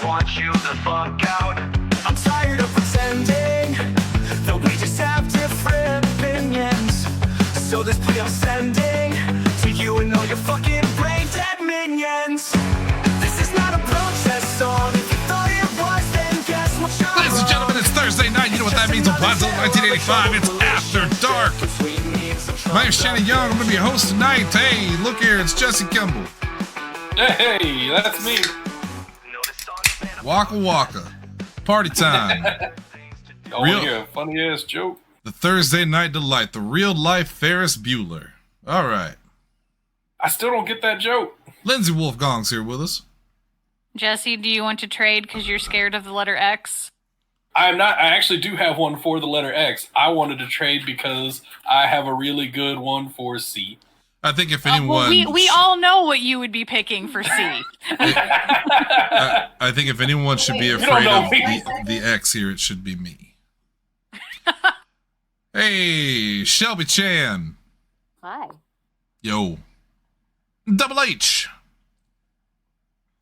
want you the fuck out. I'm tired of pretending that we just have different opinions. So this plea I'm sending to you and all your fucking brain dead minions. This is not a protest song. If you thought it was, then guess what you're Ladies and gentlemen, it's Thursday night. You know what that means on Podzilla 1985. It's After Dark. My name's Shannon Young. I'm going to be your host tonight. Hey, look here. It's Jesse Kimball. Hey, that's me. Waka Waka. Party time. Oh, yeah, funny ass joke. The Thursday night delight. The real life Ferris Bueller. All right. I still don't get that joke. Lindsay Wolfgong's here with us. Jesse, do you want to trade because you're scared of the letter X? I'm not. I actually do have one for the letter X. I wanted to trade because I have a really good one for C. I think if anyone... we all know what you would be picking for C. I think if anyone should be afraid of the X here, it should be me. Hey, Shelby Chan. Hi. Yo. Double H.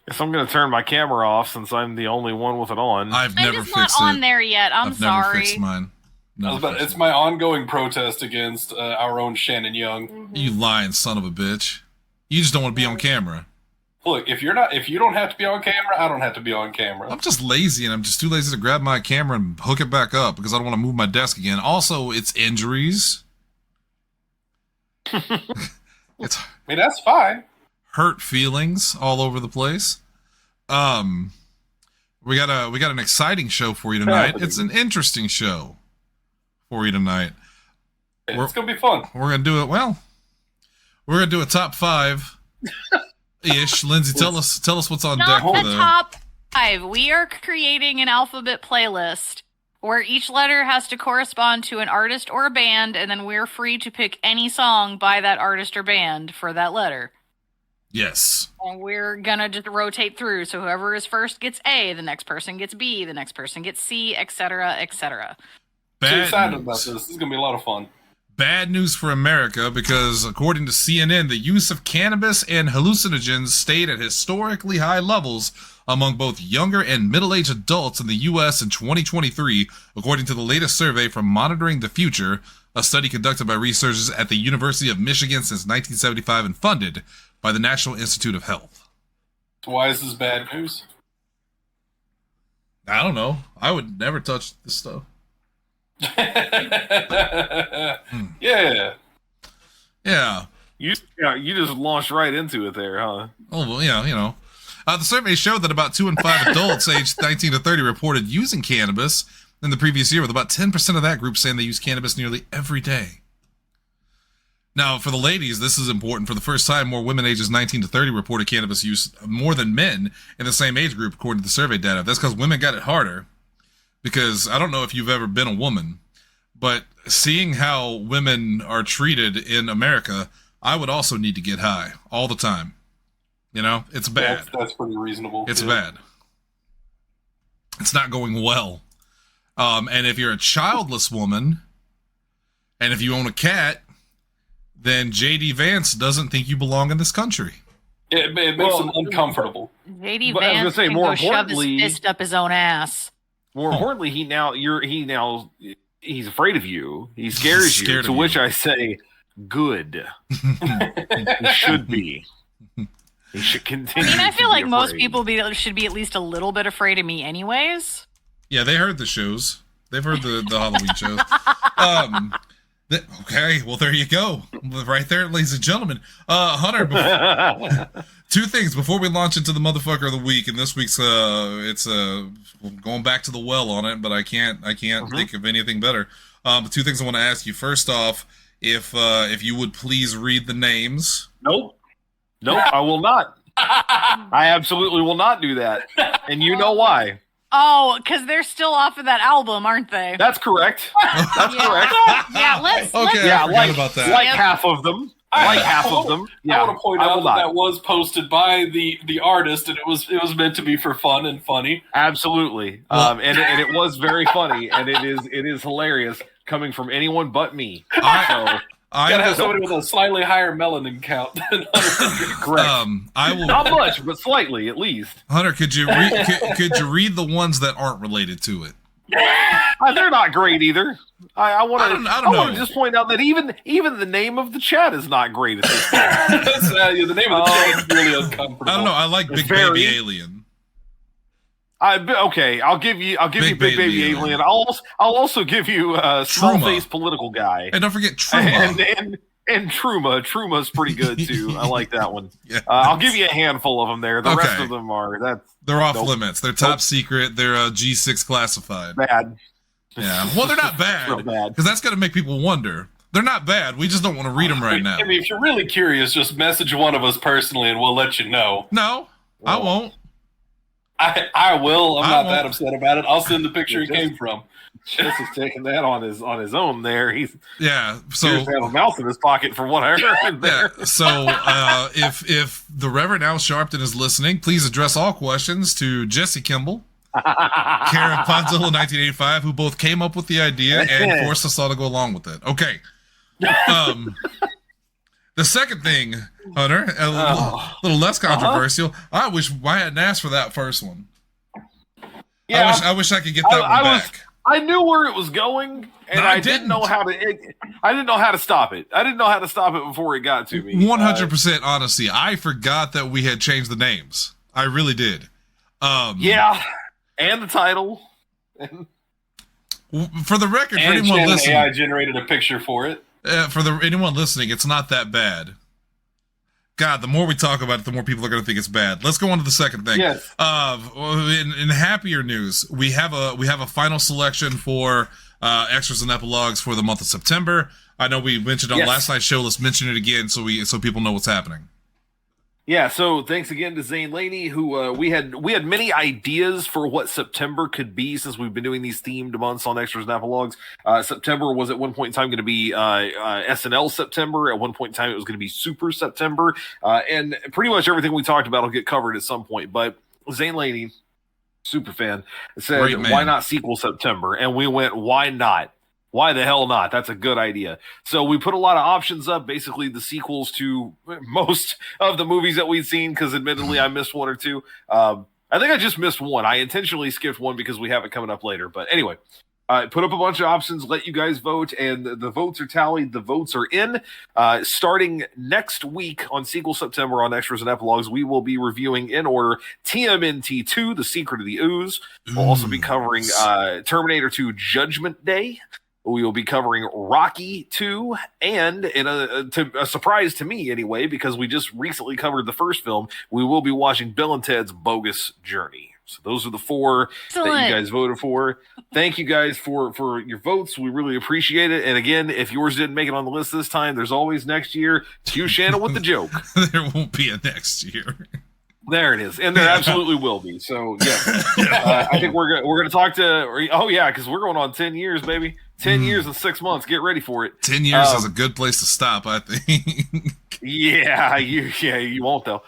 Guess I'm going to turn my camera off since I'm the only one with it on. I've never it's fixed not it. on there yet. I'm I've sorry. never fixed mine. It's my ongoing protest against our own Shannon Young. Mm-hmm. You lying son of a bitch. You just don't want to be on camera. Look, if you don't have to be on camera, I don't have to be on camera. I'm just lazy, and I'm just too lazy to grab my camera and hook it back up because I don't want to move my desk again. Also, it's injuries. It's I mean, that's fine. hurt feelings all over the place. We got an exciting show for you tonight. It's an interesting show for you tonight. It's gonna be fun. We're gonna do it. Well, we're gonna do a top 5 ish. Lindsay, tell us what's on deck Not for the top 5. We are creating an alphabet playlist where each letter has to correspond to an artist or a band, and then we're free to pick any song by that artist or band for that letter. Yes. And we're gonna just rotate through, so whoever is first gets A, the next person gets B, the next person gets C, etc., etc. I'm excited about this. This is gonna be a lot of fun. Bad news for America because, according to CNN, the use of cannabis and hallucinogens stayed at historically high levels among both younger and middle-aged adults in the U.S. in 2023, according to the latest survey from Monitoring the Future, a study conducted by researchers at the University of Michigan since 1975 and funded by the National Institute of Health. Why is this bad news? I don't know. I would never touch this stuff. Yeah. Yeah. You just launched right into it there, huh? Oh, well, yeah, you know. The survey showed that about 2 in 5 adults aged 19 to 30 reported using cannabis in the previous year, with about 10% of that group saying they use cannabis nearly every day. Now, for the ladies, this is important. For the first time, more women ages 19 to 30 reported cannabis use more than men in the same age group, according to the survey data. That's because women got it harder. Because I don't know if you've ever been a woman, but seeing how women are treated in America, I would also need to get high all the time. You know, it's bad. That's pretty reasonable. It's bad. It's not going well. And if you're a childless woman, and if you own a cat, then J.D. Vance doesn't think you belong in this country. It makes them uncomfortable. J.D. But I was Vance gonna say, can more go shove his importantly- fist up his own ass. More importantly, he's afraid of you. He scares He's scared you. of To you. which I say, good. He should be. He should continue. I mean, I feel to be like most afraid. people should be at least a little bit afraid of me anyways. Yeah, they heard the shows. They've heard the Halloween shows. Okay, well, there you go. Right there, ladies and gentlemen. Hunter, 2 things before we launch into the motherfucker of the week. And this week's, it's going back to the well on it, but I can't think of anything better. The 2 things I want to ask you. First off, if you would please read the names. Nope, I will not. I absolutely will not do that. And you know why. Oh, because they're still off of that album, aren't they? That's correct. That's correct. Yeah, let's. Okay, Yeah, I forgot about that. Like half of them. Like half of them. Yeah, I want to point I out will that not. that was posted by the artist, and it was meant to be for fun and funny. Absolutely. And it was very funny, and it is hilarious coming from anyone but me. So I Gotta have will, somebody with a slightly higher melanin count than Hunter. Correct. I will. Not much, but slightly at least. Hunter, could you could you read the ones that aren't related to it? They're not great either. I want I don't to know. just point out that even the name of the chat is not great at this point. That's, the name of the show is really uncomfortable. I don't know. I like Big Very. Baby Alien. Okay, I'll give you Big Baby Alien. I'll also give you Small Truma. Face Political Guy. And don't forget Truma. And Truma. Truma's pretty good too. I like that one. Yeah. I'll give you a handful of them there. The rest Okay. of them are They're off Nope. limits. They're top secret. They're G6 classified. bad. Yeah. Well, they're not Real bad bad. because that's going to make people wonder. They're not bad. We just don't want to read them right now. I mean, if you're really curious, just message one of us personally, and we'll let you know. No, I won't. I will. I'm I not won't. that upset about it. I'll send the picture it came from. Chess is taking that on his own there. He's Yeah. So appears to have a mouse in his pocket for what I heard there. yeah. So if the Reverend Al Sharpton is listening, please address all questions to Jesse Kimball, Karen Podzilla 1985, who both came up with the idea and forced us all to go along with it. Okay. The second thing, Hunter, little less controversial. I wish I hadn't asked for that first one. Yeah, I wish I could get that one back. I knew where it was going, and No, I I didn't know how to. I didn't know how to stop it. I didn't know how to stop it before it got to me. 100% honesty. I forgot that we had changed the names. I really did. Yeah, and the title. For the record, for And anyone Shannon listening, AI generated a picture for it. anyone listening, it's not that bad. God, the more we talk about it, the more people are going to think it's bad. Let's go on to the second thing. Yes. In happier news, we have a final selection for extras and epilogues for the month of September. I know we mentioned on Yes. last night's show. Let's mention it again so people know what's happening. Yeah, so thanks again to Zane Laney, who we had many ideas for what September could be since we've been doing these themed months on extras and epilogues. September was at one point in time going to be SNL September. At one point in time, it was going to be Super September, and pretty much everything we talked about will get covered at some point. But Zane Laney, super fan, said, Great man. "Why not sequel September?" And we went, "Why not? Why the hell not? That's a good idea." So we put a lot of options up, basically the sequels to most of the movies that we'd seen, because admittedly I missed one or two. I think I just missed one. I intentionally skipped one because we have it coming up later. But anyway, put up a bunch of options, let you guys vote, and the votes are tallied. The votes are in. Starting next week on Sequel September on Extras and Epilogues, we will be reviewing in order TMNT 2, The Secret of the Ooze. We'll also be covering Terminator 2 Judgment Day. We will be covering Rocky 2, and in a surprise to me anyway, because we just recently covered the first film, we will be watching Bill and Ted's Bogus Journey. So those are the four that you guys voted for. Thank you guys for your votes. We really appreciate it. And again, if yours didn't make it on the list this time, there's always next year. Cue Shannon with the joke. There won't be a next year. There it is, and there absolutely will be. So yeah, I think we're gonna talk to. Oh yeah, because we're going on 10 years, baby. 10 years and 6 months. Get ready for it. 10 years is a good place to stop, I think. Yeah, you won't though.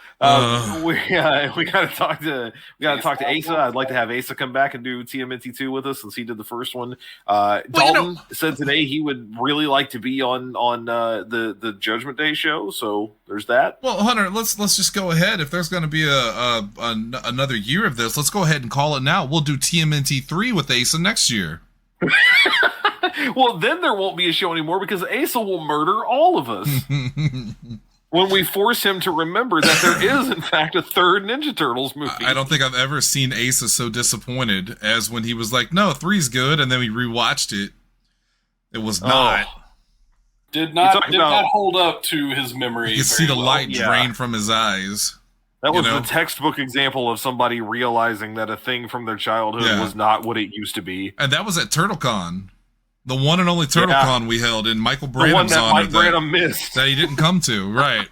We gotta talk to Asa. I'd like to have Asa come back and do TMNT 2 with us since he did the first one. Dalton said today he would really like to be on the Judgment Day show. So there's that. Well, Hunter, let's just go ahead. If there's going to be another year of this, let's go ahead and call it now. We'll do TMNT 3 with Asa next year. Well, then there won't be a show anymore because Asa will murder all of us when we force him to remember that there is, in fact, a third Ninja Turtles movie. I don't think I've ever seen Asa so disappointed as when he was like, "No, 3's good," and then we rewatched it. It was not. Did not hold up to his memory. You could see the well. light drain from his eyes. That was You know? the textbook example of somebody realizing that a thing from their childhood was not what it used to be. And that was at TurtleCon. The one and only TurtleCon we held in Michael The one Branham's that honor Mike Branham missed. that he didn't come to. Right.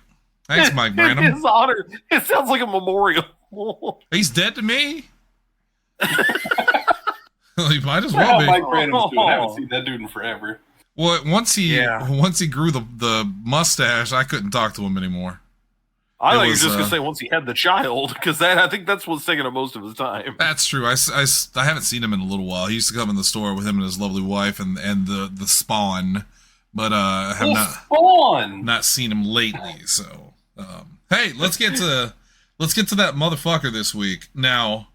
Thanks, Mike In Branham. his honor. It sounds like a memorial. He's dead to me. He might as well How be. Mike Branham's doing. I haven't seen that dude in forever. Well, once he grew the mustache, I couldn't talk to him anymore. I thought you were was, just going to say once he had the child, because I think that's what's taking up most of his time. That's true. I haven't seen him in a little while. He used to come in the store with him and his lovely wife and the Spawn, but I have not seen him lately. So hey, let's get to that motherfucker this week. Now,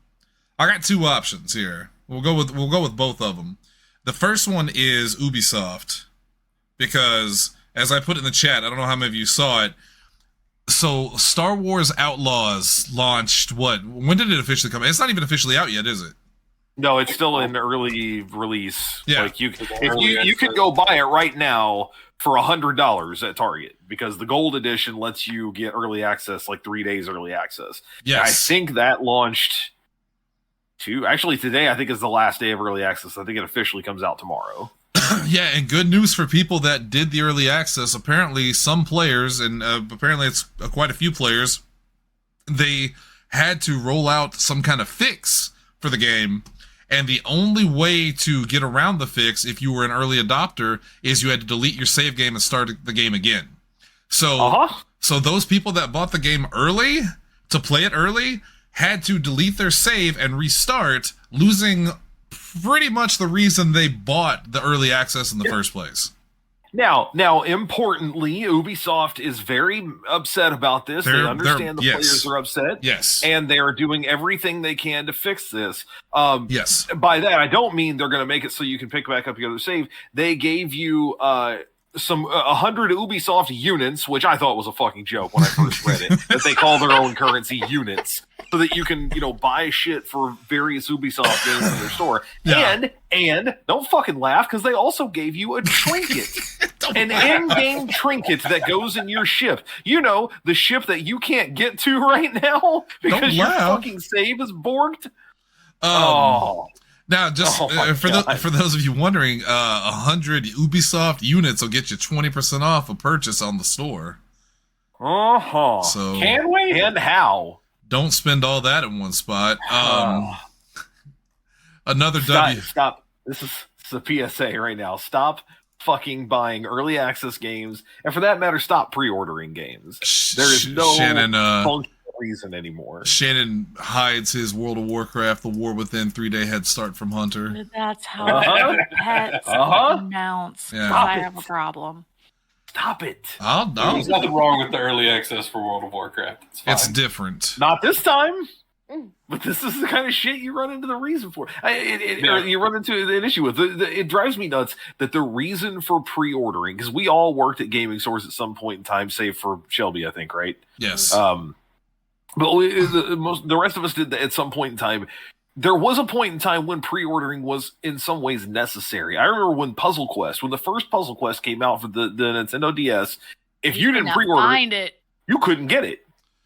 I got two options here. We'll go with both of them. The first one is Ubisoft, because as I put in the chat, I don't know how many of you saw it. So Star Wars Outlaws launched when did it officially come out? It's not even officially out yet, is it? No, it's still in early release. Yeah. Like you could go buy it right now for $100 at Target, because the gold edition lets you get early access, like 3 days early access. Yes. And I think that launched today I think is the last day of early access. I think it officially comes out tomorrow. Yeah, and good news for people that did the early access. Apparently some players, and apparently it's quite a few players, they had to roll out some kind of fix for the game. And the only way to get around the fix, if you were an early adopter, is you had to delete your save game and start the game again. So, so those people that bought the game early, to play it early, had to delete their save and restart, losing pretty much the reason they bought the early access in the first place. Now, importantly, Ubisoft is very upset about this. They understand the players are upset. Yes. And they are doing everything they can to fix this. Yes. By that, I don't mean they're going to make it so you can pick back up your other save. They gave you 100 Ubisoft units, which I thought was a fucking joke when I first read it, that they call their own currency units, so that you can, buy shit for various Ubisoft games in their store. Yeah. And don't fucking laugh, because they also gave you a trinket. An in-game trinket that goes in your ship. The ship that you can't get to right now because your fucking save is borked. Now, just for those of you wondering, 100 Ubisoft units will get you 20% off a purchase on the store. So can we? And how? Don't spend all that in one spot. Another Stop. This is a PSA right now. Stop fucking buying early access games, and for that matter, stop pre-ordering games. There is no functional reason anymore. Shannon hides his World of Warcraft, the War Within 3-day head start from Hunter. That's how pets announce. Yeah. I have a problem. Stop it. There's nothing wrong with the early access for World of Warcraft. It's different. Not this time. But this is the kind of shit you run into the reason for. Or you run into an issue with. It drives me nuts that the reason for pre-ordering, because we all worked at gaming stores at some point in time, save for Shelby, I think, right? Yes. But the rest of us did that at some point in time. There was a point in time when pre-ordering was in some ways necessary. I remember when the first Puzzle Quest came out for the Nintendo DS, if you didn't pre-order it, you couldn't get it.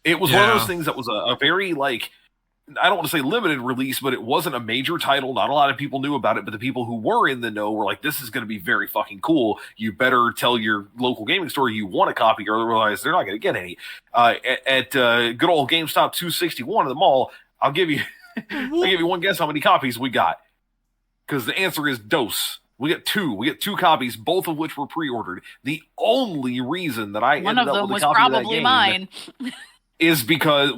It was one of those things that was a very, I don't want to say limited release, but it wasn't a major title. Not a lot of people knew about it, but the people who were in the know were like, this is going to be very fucking cool. You better tell your local gaming store you want a copy, or otherwise they're not going to get any. At good old GameStop 261 in the mall, I'll give you one guess how many copies we got. Because the answer is dose. We get two. We get 2 copies, both of which were pre-ordered. The only reason that I ended up with a copy of that game mine. is because,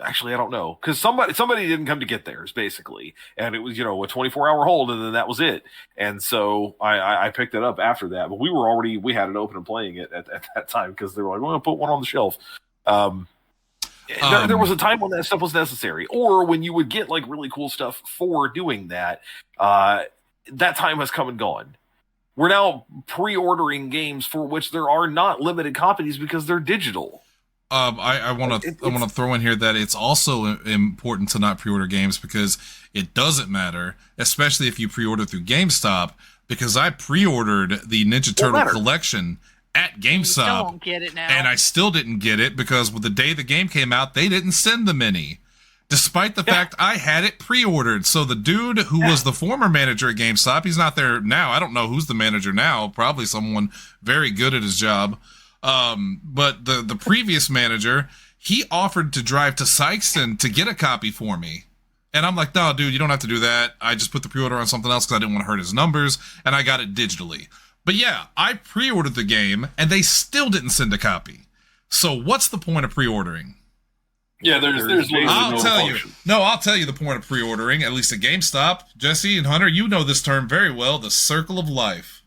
actually, I don't know, because somebody didn't come to get theirs, basically, and it was a 24-hour hold, and then that was it. And so I picked it up after that, but we had it open and playing it at that time, because they were like, we're gonna put one on the shelf. There was a time when that stuff was necessary, or when you would get really cool stuff for doing that. That time has come and gone. We're now pre-ordering games for which there are not limited copies because they're digital. I want to throw in here that it's also important to not pre-order games, because it doesn't matter, especially if you pre-order through GameStop, because I pre-ordered the Ninja Turtle collection at GameStop. Still won't get it now. And I still didn't get it because the day the game came out, they didn't send them any, despite the fact I had it pre-ordered. So the dude who was the former manager at GameStop, he's not there now. I don't know who's the manager now. Probably someone very good at his job. But the previous manager, he offered to drive to Sykeston to get a copy for me. And I'm like, no, dude, you don't have to do that. I just put the pre-order on something else because I didn't want to hurt his numbers, and I got it digitally. But yeah, I pre-ordered the game, and they still didn't send a copy. So what's the point of pre-ordering? Yeah, there's I'll tell you the point of pre-ordering, at least at GameStop. Jesse and Hunter, you know this term very well, the circle of life.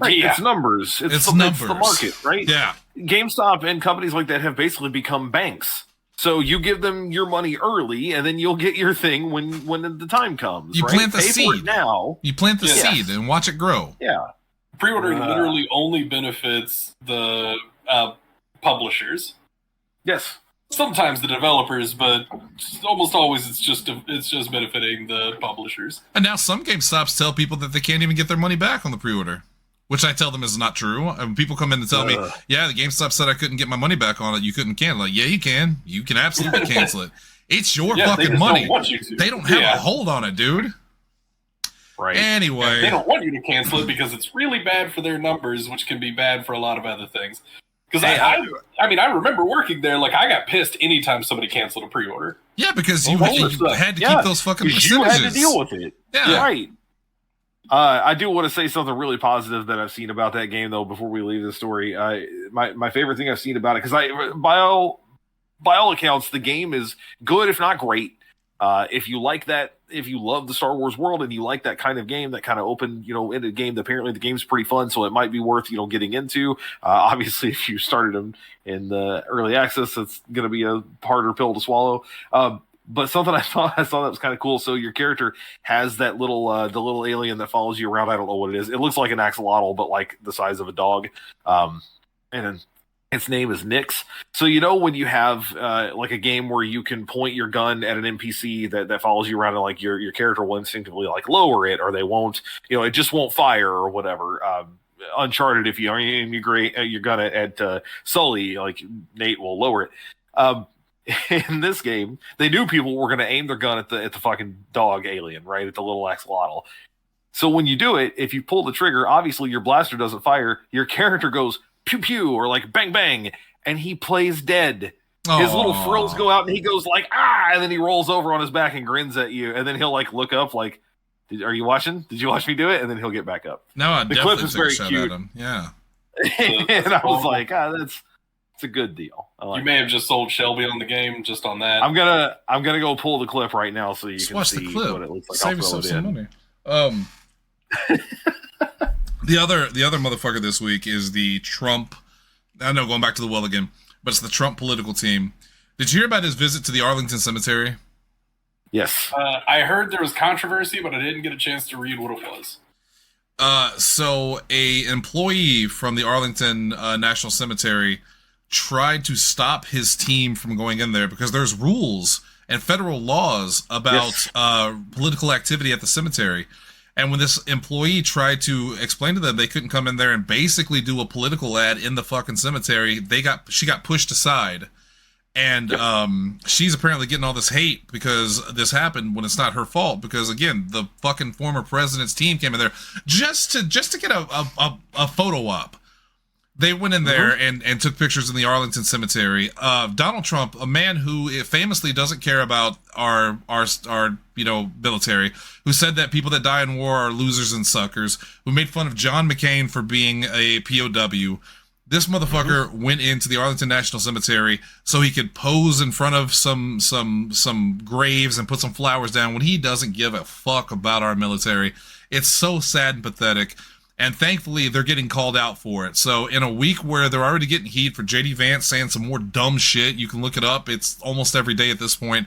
Right, Yeah. it's numbers. It's the numbers. market, right? Yeah. GameStop and companies like that have basically become banks. So you give them your money early, and then you'll get your thing when the time comes. You right? plant the Pay for it seed. now. You plant the Yes. seed and watch it grow. Yeah. Pre-ordering literally only benefits the publishers. Yes. Sometimes the developers, but almost always it's just benefiting the publishers. And now some GameStops tell people that they can't even get their money back on the pre-order, which I tell them is not true. And people come in and tell me, yeah, the GameStop said I couldn't get my money back on it. You couldn't cancel it. Like, yeah, you can. You can absolutely cancel it. It's your Yeah, they fucking just money. don't want you to. They don't have Yeah. a hold on it, dude. Right. Anyway. They don't want you to cancel it because it's really bad for their numbers, which can be bad for a lot of other things. Because I mean, I remember working there. Like, I got pissed anytime somebody canceled a pre-order. Yeah, because you Well, had to keep those fucking 'cause percentages. you had to deal with it. Yeah. Right. I do want to say something really positive that I've seen about that game, though. Before we leave the story, my favorite thing I've seen about it, because by all accounts, the game is good, if not great. If you like that, if you love the Star Wars world and you like that kind of game, that kind of open, ended game, apparently the game's pretty fun, so it might be worth, getting into. Obviously, if you started them in the early access, it's going to be a harder pill to swallow. But something I thought that was kind of cool. So your character has that little, the little alien that follows you around. I don't know what it is. It looks like an axolotl, but like the size of a dog. And then its name is Nyx. So when you have like a game where you can point your gun at an NPC that follows you around, and like your character will instinctively like lower it, or they won't, it just won't fire or whatever. Uncharted, if you aim your gun at Sully, like Nate will lower it. In this game, they knew people were going to aim their gun at the fucking dog alien, right, at the little axolotl. So when you do it, if you pull the trigger, obviously your blaster doesn't fire. Your character goes pew pew or like bang bang, and he plays dead. His little frills go out, and he goes like and then he rolls over on his back and grins at you, and then he'll like look up like, "Are you watching? Did you watch me do it?" And then he'll get back up. No, the definitely clip is take a very shot cute. at him. Yeah. And I was like, it's a good deal. You may have just sold Shelby on the game just on that. I'm gonna go pull the clip right now so you Just can watch see the clip. what it looks like. Save I'll throw yourself it some in. money. The other motherfucker this week is the Trump. I know, going back to the well again, but it's the Trump political team. Did you hear about his visit to the Arlington Cemetery? Yes. I heard there was controversy, but I didn't get a chance to read what it was. So a employee from the Arlington National Cemetery tried to stop his team from going in there because there's rules and federal laws about political activity at the cemetery. And when this employee tried to explain to them they couldn't come in there and basically do a political ad in the fucking cemetery, she got pushed aside. And she's apparently getting all this hate because this happened when it's not her fault. Because again, the fucking former president's team came in there just to get a photo op. They went in there and took pictures in the Arlington Cemetery. Donald Trump, a man who famously doesn't care about our military, who said that people that die in war are losers and suckers, who made fun of John McCain for being a POW. This motherfucker went into the Arlington National Cemetery so he could pose in front of some graves and put some flowers down when he doesn't give a fuck about our military. It's so sad and pathetic. And thankfully, they're getting called out for it. So in a week where they're already getting heat for J.D. Vance saying some more dumb shit, you can look it up. It's almost every day at this point.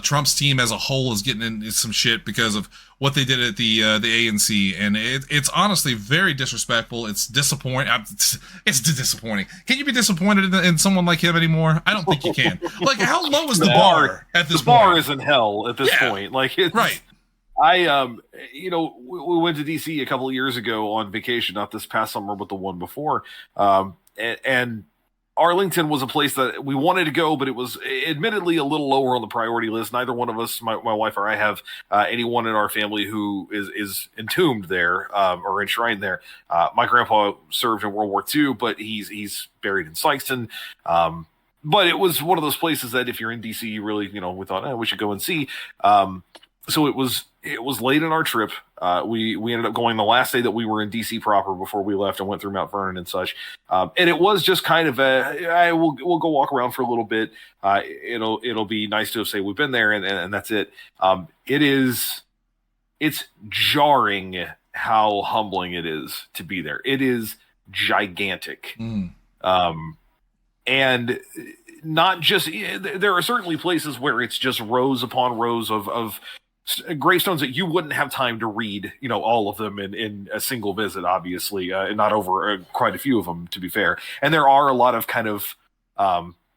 Trump's team as a whole is getting in some shit because of what they did at the ANC. And it's honestly very disrespectful. It's disappointing. It's disappointing. Can you be disappointed in someone like him anymore? I don't think you can. Like, how low is the bar at this point? The bar is in hell at this point. Like, it's, right. We went to DC a couple of years ago on vacation, not this past summer, but the one before. And Arlington was a place that we wanted to go, but it was admittedly a little lower on the priority list. Neither one of us, my wife or I, have anyone in our family who is entombed there or enshrined there. My grandpa served in World War II, but he's buried in Sykeston. But it was one of those places that if you're in DC, you really, we thought, we should go and see. So it was late in our trip. We ended up going the last day that we were in DC proper before we left and went through Mount Vernon and such. And it was just kind of we'll go walk around for a little bit. It'll be nice to say we've been there and that's it. It's jarring how humbling it is to be there. It is gigantic. And not just, there are certainly places where it's just rows upon rows of gravestones that you wouldn't have time to read, all of them in a single visit, obviously, and not over quite a few of them, to be fair. And there are a lot of kind of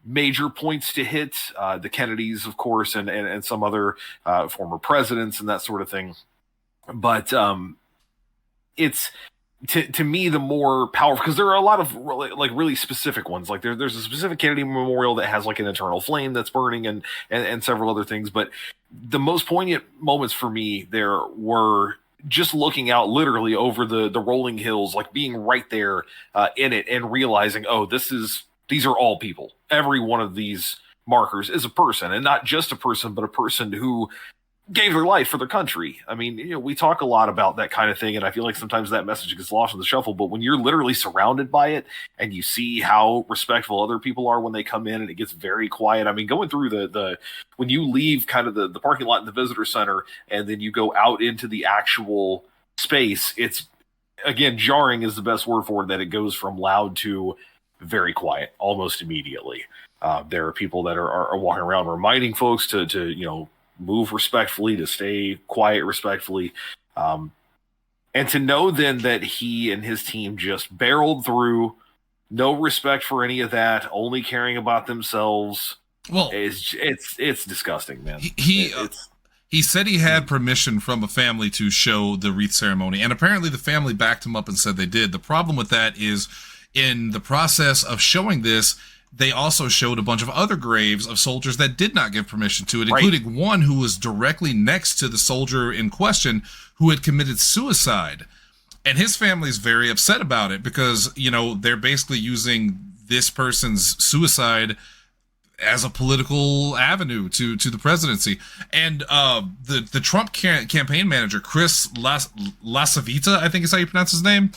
major points to hit, the Kennedys, of course, and some other former presidents and that sort of thing. But it's, to me, the more powerful, because there are a lot of really specific ones. Like there's a specific Kennedy memorial that has like an eternal flame that's burning and several other things. But the most poignant moments for me there were just looking out literally over the rolling hills, like being right there in it and realizing, oh, these are all people. Every one of these markers is a person, and not just a person, but a person who gave their life for their country. I mean, we talk a lot about that kind of thing, and I feel like sometimes that message gets lost in the shuffle, but when you're literally surrounded by it and you see how respectful other people are when they come in and it gets very quiet. I mean, going through the when you leave kind of the parking lot in the visitor center and then you go out into the actual space, it's, again, jarring is the best word for it, that it goes from loud to very quiet almost immediately. There are people that are walking around reminding folks to move respectfully, to stay quiet respectfully. And to know then that he and his team just barreled through, no respect for any of that, only caring about themselves. Well, it's disgusting, man. He said he had permission from a family to show the wreath ceremony, and apparently the family backed him up and said they did. The problem with that is, in the process of showing this, they also showed a bunch of other graves of soldiers that did not give permission to it, including one who was directly next to the soldier in question who had committed suicide. And his family is very upset about it because, they're basically using this person's suicide as a political avenue to the presidency. And the Trump campaign manager, Chris Lasavita, I think is how you pronounce his name.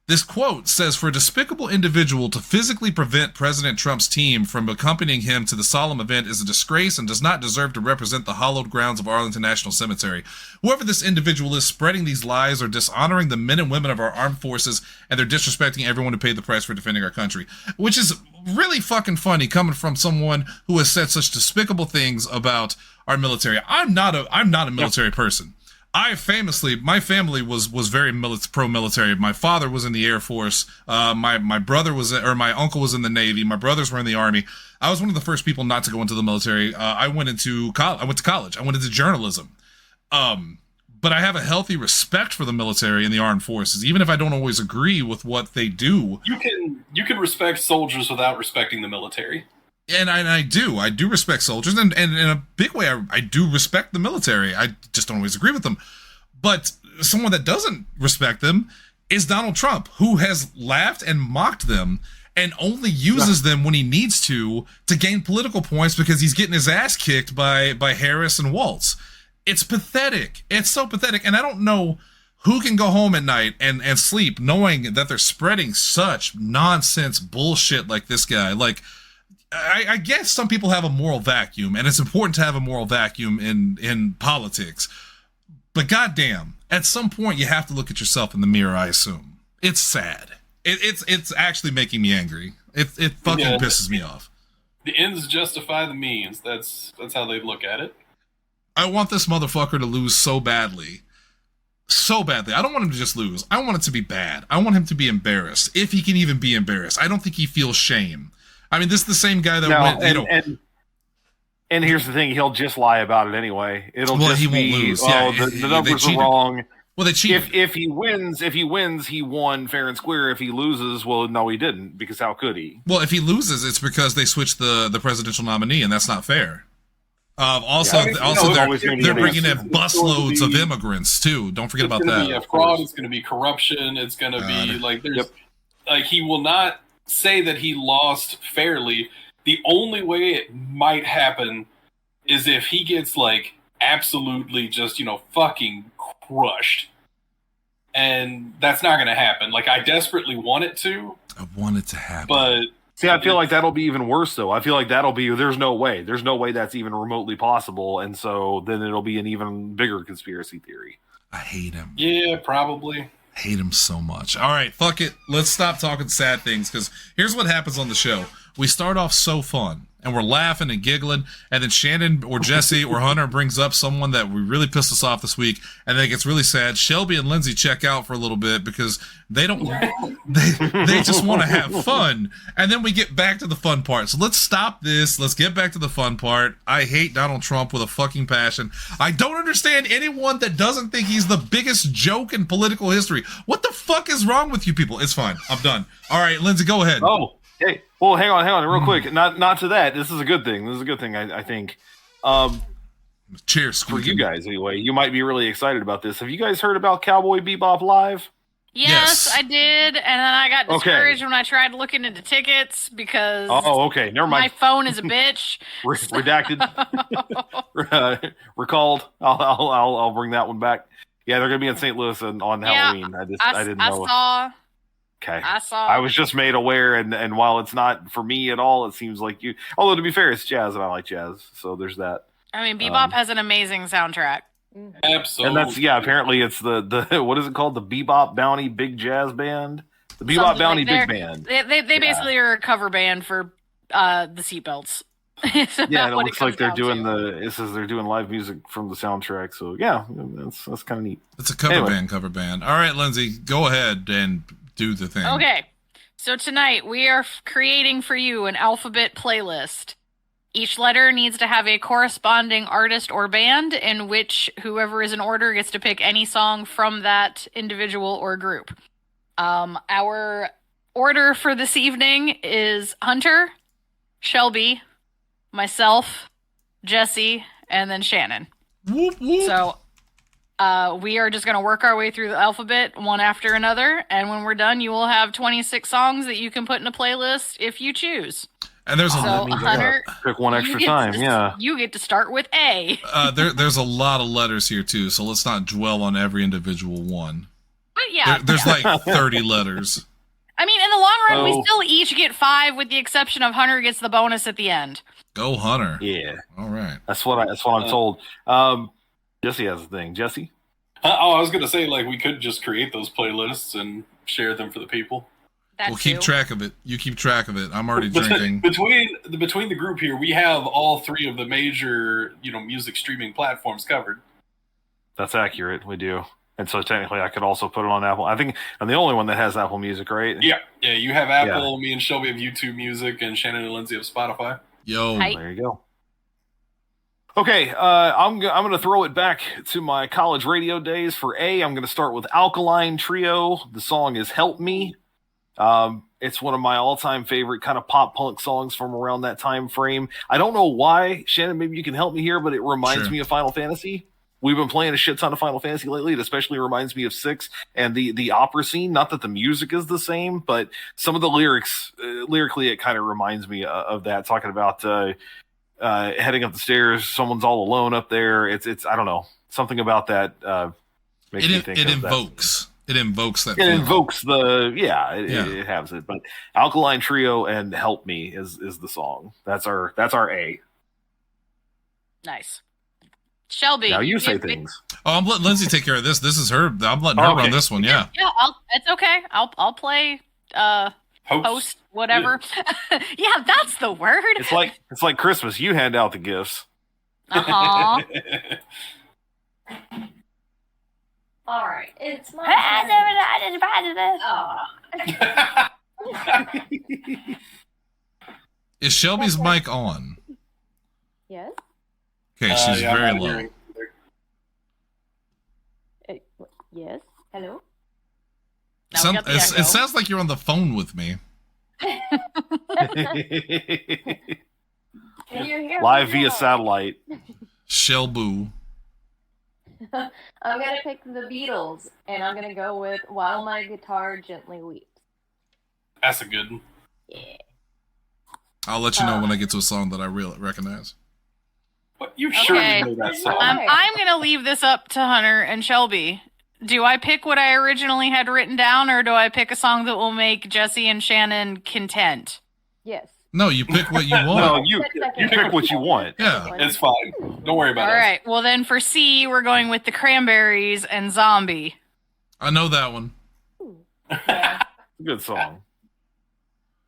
This quote says, "For a despicable individual to physically prevent President Trump's team from accompanying him to the solemn event is a disgrace and does not deserve to represent the hallowed grounds of Arlington National Cemetery. Whoever this individual is, spreading these lies or dishonoring the men and women of our armed forces, and they're disrespecting everyone who paid the price for defending our country." Which is really fucking funny coming from someone who has said such despicable things about our military. I'm not a military person. My family was very pro-military. My father was in the Air Force. My brother my uncle was in the Navy. My brothers were in the Army. I was one of the first people not to go into the military. I went to college. I went into journalism. But I have a healthy respect for the military and the armed forces, even if I don't always agree with what they do. You can respect soldiers without respecting the military. And I do respect soldiers, and in a big way, I do respect the military. I just don't always agree with them. But someone that doesn't respect them is Donald Trump, who has laughed and mocked them and only uses them when he needs to gain political points because he's getting his ass kicked by Harris and Waltz. It's pathetic. It's so pathetic. And I don't know who can go home at night and sleep knowing that they're spreading such nonsense bullshit like this guy. Like, I guess some people have a moral vacuum, and it's important to have a moral vacuum in politics. But goddamn, at some point you have to look at yourself in the mirror, I assume. It's sad. It's actually making me angry. It fucking pisses me off. The ends justify the means. That's how they look at it. I want this motherfucker to lose so badly. So badly. I don't want him to just lose. I want it to be bad. I want him to be embarrassed, if he can even be embarrassed. I don't think he feels shame. I mean, this is the same guy that went, and here's the thing: he'll just lie about it anyway. He won't lose. The numbers are wrong. Well, they cheated. If he wins, he won fair and square. If he loses, well, no, he didn't, because how could he? Well, if he loses, it's because they switched the presidential nominee, and that's not fair. They're bringing in busloads of immigrants too. Don't forget about that. It's going to be fraud. It's going to be corruption. It's going to be like he will not say that he lost fairly. The only way it might happen is if he gets absolutely just fucking crushed, and that's not going to happen. I desperately want it to. I want it to happen, but See, I feel like that'll be even worse, though. I feel like that'll be, there's no way that's even remotely possible. And so then it'll be an even bigger conspiracy theory. I hate him. Yeah, probably. Hate him so much. All right, fuck it. Let's stop talking sad things, because here's what happens on the show. We start off so fun, and we're laughing and giggling, and then Shannon or Jesse or Hunter brings up someone that we really pissed us off this week, and then it gets really sad. Shelby and Lindsay check out for a little bit because they just want to have fun, and then we get back to the fun part. So let's stop this. Let's get back to the fun part. I hate Donald Trump with a fucking passion. I don't understand anyone that doesn't think he's the biggest joke in political history. What the fuck is wrong with you people? It's fine. I'm done. All right, Lindsay, go ahead. Oh, hey. Well, hang on, real quick. Not to that. This is a good thing. I think. Cheers for you guys anyway. You might be really excited about this. Have you guys heard about Cowboy Bebop Live? Yes, I did, and then I got discouraged when I tried looking into tickets because okay, never mind. My phone is a bitch. Redacted, recalled. I'll bring that one back. Yeah, they're gonna be in St. Louis on Halloween. I didn't know. Okay. I was just made aware, and while it's not for me at all, it seems like you. Although to be fair, it's jazz, and I like jazz, so there's that. I mean, Bebop has an amazing soundtrack. Absolutely. And that's apparently it's the what is it called? The Bebop Bounty Big Jazz Band. The Bebop Something Bounty like Big Band. They basically are a cover band for the seatbelts. Yeah, and it looks like they're doing they're doing live music from the soundtrack. So yeah, that's kind of neat. It's a cover band. All right, Lindsay, go ahead and do the thing. Okay, so tonight we are creating for you an alphabet playlist. Each letter needs to have a corresponding artist or band in which whoever is in order gets to pick any song from that individual or group. Our order for this evening is Hunter, Shelby, myself, Jesse, and then Shannon. Whoop, whoop. So we are just going to work our way through the alphabet one after another, and when we're done, you will have 26 songs that you can put in a playlist if you choose. And there's Hunter, pick one extra time. You get to start with A. There's a lot of letters here too, so let's not dwell on every individual one. But yeah, there's like 30 letters. I mean, in the long run, we still each get 5, with the exception of Hunter gets the bonus at the end. Go Hunter. Yeah. All right. That's what I'm told. Jesse has a thing. Jesse? I was gonna say, like, we could just create those playlists and share them for the people. That we'll keep track of it. You keep track of it. I'm already drinking. Between the group here, we have all 3 of the major, music streaming platforms covered. That's accurate. We do. And so technically I could also put it on Apple. I think I'm the only one that has Apple Music, right? Yeah, you have Apple, me and Shelby have YouTube Music, and Shannon and Lindsay have Spotify. Yo. Hi. There you go. Okay, I'm going to throw it back to my college radio days. For A, I'm going to start with Alkaline Trio. The song is Help Me. It's one of my all-time favorite kind of pop punk songs from around that time frame. I don't know why. Shannon, maybe you can help me here, but it reminds me of Final Fantasy. We've been playing a shit ton of Final Fantasy lately. It especially reminds me of 6 and the opera scene. Not that the music is the same, but some of the lyrics, lyrically, it kind of reminds me of that. Talking about heading up the stairs, someone's all alone up there. It's I don't know, something about that makes me think. It invokes. It invokes that. It invokes it has it. But Alkaline Trio and Help Me is the song. That's our A. Nice. Shelby. Now you say things. Oh, I'm letting Lindsay take care of this. This is her. I'm letting her run this one. Yeah. Yeah. It's okay. I'll play host whatever. Yeah, that's the word. It's like Christmas. You hand out the gifts. Uh-huh. All right, it's my Is Shelby's mic on? Yes. Okay, she's very low. Yes. Hello. It sounds like you're on the phone with me. Can you hear Live me via now? satellite. Shelboo. I'm gonna pick the Beatles, and I'm gonna go with "While My Guitar Gently Weeps." That's a good one. Yeah. I'll let you know when I get to a song that I really recognize. What? You surely Okay. know that song. I'm going to leave this up to Hunter and Shelby. Do I pick what I originally had written down, or do I pick a song that will make Jesse and Shannon content? Yes. No, you pick what you No, want. you pick what you want. Yeah. It's fine. Don't worry about All it. right. Well, then for C, we're going with the Cranberries and Zombie. I know that one. Good song.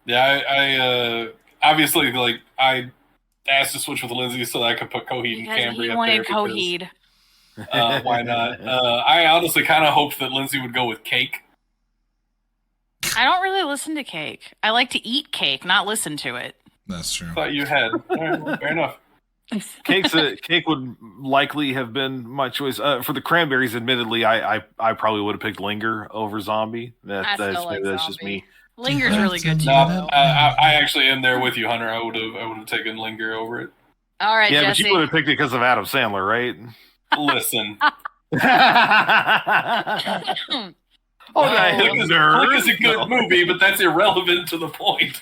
Yeah, I obviously like I asked to switch with Lindsay so that I could put Coheed and Because Cambry he up wanted there. because, Coheed. why not? I honestly kind of hoped that Lindsay would go with Cake. I don't really listen to Cake. I like to eat cake, not listen to it. That's true. Thought you had. All right, well, fair enough. Cake would likely have been my choice for the Cranberries. Admittedly, I probably would have picked Linger over Zombie. I still like That's just Zombie. me. Linger's really good too. No, though. I actually am there with you, Hunter. I would have taken Linger over it. All right, Yeah, Jesse. but you would have picked it because of Adam Sandler, right? Listen, Oh, Click is a good movie, but that's irrelevant to the point.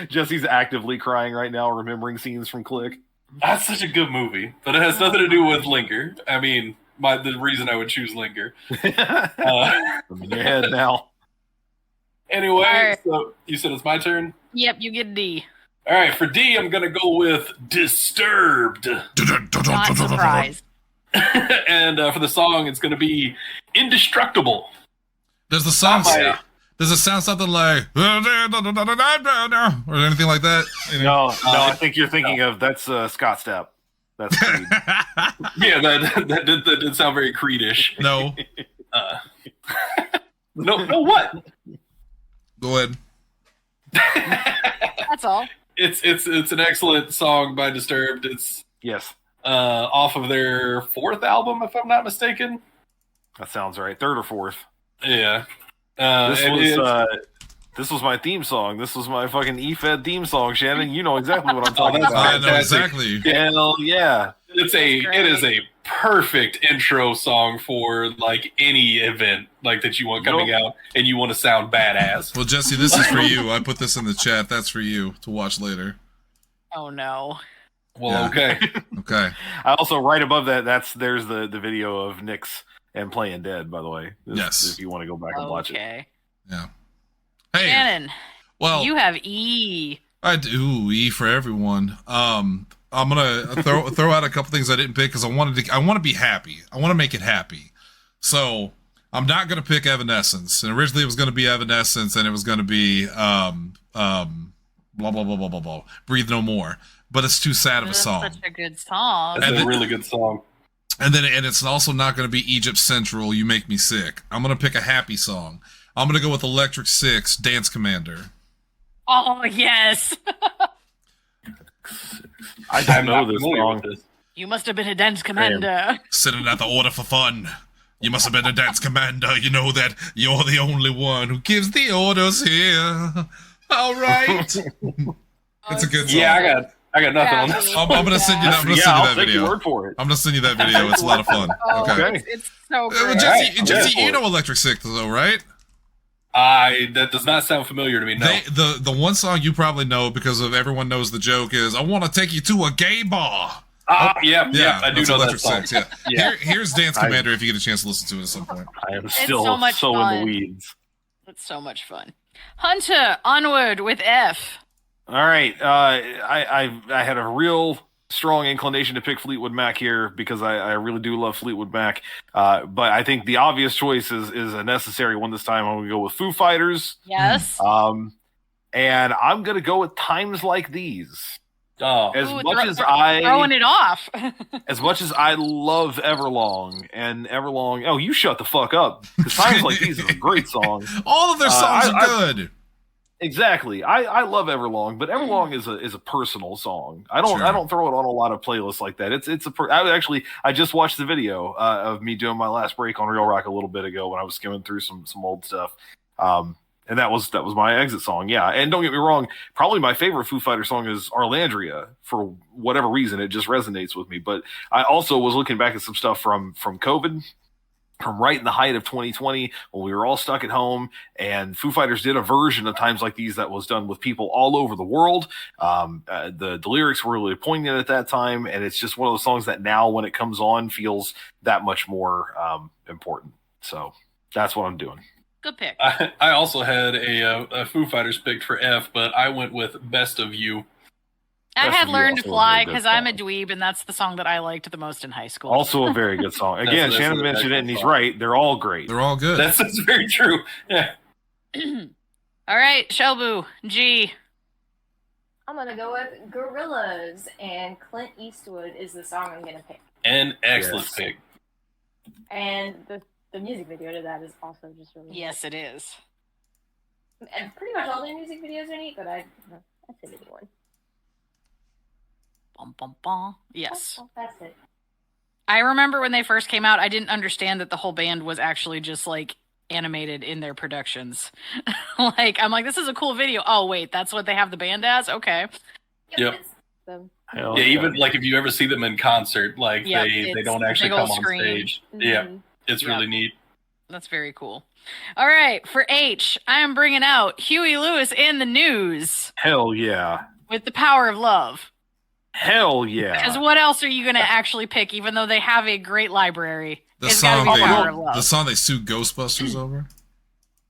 Jesse's actively crying right now, remembering scenes from Click. That's such a good movie, but it has nothing to do with Linger. I mean, the reason I would choose Linger. I'm in your head now. Anyway, Alright. so you said it's my turn? Yep, you get D. All right, for D, I'm going to go with Disturbed. Not surprised. And for the song, it's going to be Indestructible. Does the song By- does it sound something like or anything like that? No, I think you're thinking of that's Scott Stapp. That's Creed. Yeah, that did sound very Creed-ish. No. No, what? Go ahead. That's all. It's an excellent song by Disturbed. It's Yes, off of their 4th album, if I'm not mistaken. that sounds right. 3rd or 4th. Yeah. This was my theme song. This was my fucking E-Fed theme song, Shannon. You know exactly what I'm talking that's about. I know fantastic. exactly. Hell yeah. It is a perfect intro song for like any event like that you want coming out and you want to sound badass. Well, Jesse, this is for you. I put this in the chat. That's for you to watch later. Oh no. Well, Yeah. okay. Okay. I also, right above that, there's the video of Nyx and Playing Dead, by the way. Yes. If you want to go back and watch it. Okay. Yeah. Hey. Shannon, Well, you have E. I do E for everyone. I'm gonna throw out a couple things I didn't pick because I want to be happy. I want to make it happy. So I'm not gonna pick Evanescence. And originally it was gonna be Evanescence, and it was gonna be blah blah blah blah blah blah. Breathe No More. But it's too sad of a That's song. such a good song. That's And a then- really good song. And it's also not gonna be Egypt Central. You Make Me Sick. I'm gonna pick a happy song. I'm gonna go with Electric Six, Dance Commander. Oh yes. I don't I'm know not this familiar song. with this. You must have been a dance commander. Sitting at the order for fun. You must have been a dance commander. You know that you're the only one who gives the orders here. All right. It's a good song. Yeah, I got nothing on this. I'm gonna send you that. I'm gonna Yeah, send you I'll that take your video. word for it. I'm gonna send you that video. It's a lot of fun. Oh, Okay. it's so Well, great. Jesse, Alright, I'm Jesse, there you for know Electric Six though, right? That does not sound familiar to me. No. The one song you probably know because of everyone knows the joke is "I want to take you to a gay bar." Yeah, I do that's know Electric that song. Six. Yeah. Here's Dance Commander if you get a chance to listen to it at some point. I am It's still so much so in fun. the weeds. It's so much fun. Hunter, onward with F. All right. I had a real strong inclination to pick Fleetwood Mac here because I really do love Fleetwood Mac. But I think the obvious choice is a necessary one this time. I'm going to go with Foo Fighters. Yes. And I'm going to go with Times Like These. Oh, As Ooh, much as throwing it off. as much as I love Everlong and Everlong, oh, you shut the fuck up. Because Times Like These is a great song. All of their songs I- are good. Exactly. I love Everlong, but Everlong is a personal song. I don't Sure. throw it on a lot of playlists like that. I just watched the video of me doing my last break on Real Rock a little bit ago when I was skimming through some old stuff. And that was my exit song. Yeah. And don't get me wrong, probably my favorite Foo Fighter song is Arlandria for whatever reason. It just resonates with me. But I also was looking back at some stuff from COVID, from right in the height of 2020 when we were all stuck at home, and Foo Fighters did a version of Times Like These that was done with people all over the world. The lyrics were really poignant at that time, and it's just one of those songs that now when it comes on feels that much more important. So that's what I'm doing. Good pick. I also had a Foo Fighters picked for F, but I went with Best of You. I Best had of You Learn to also a Fly very good because I'm a song. dweeb, and that's the song that I liked the most in high school. Also a very good song. Again, That's Shannon an mentioned it, and he's excellent song. right. They're all great. They're all good. That's very true. Yeah. All right, Shelbu, G. I'm gonna go with Gorillas, and Clint Eastwood is the song I'm gonna pick. An excellent Yes. pick. And the music video to that is also just really Yes, it is. good. And pretty much all their music videos are neat, but I'd say anyone. Bum, bum, bum. Yes. That's it. I remember when they first came out, I didn't understand that the whole band was actually just like animated in their productions. I'm like, this is a cool video. Oh, wait, that's what they have the band as? Okay. Yep. It's them. Hell Yeah, even like if you ever see them in concert, like Yeah, they it's don't a actually big ol' come on screen. stage. Yeah, Mhm. it's Yeah. really neat. That's very cool. All right, for H, I am bringing out Huey Lewis in the News Hell yeah. with The Power of Love. Hell Because yeah. what else are you going to actually pick, even though they have a great library? The It's got to song be they Power of Love. the song they sued Ghostbusters over.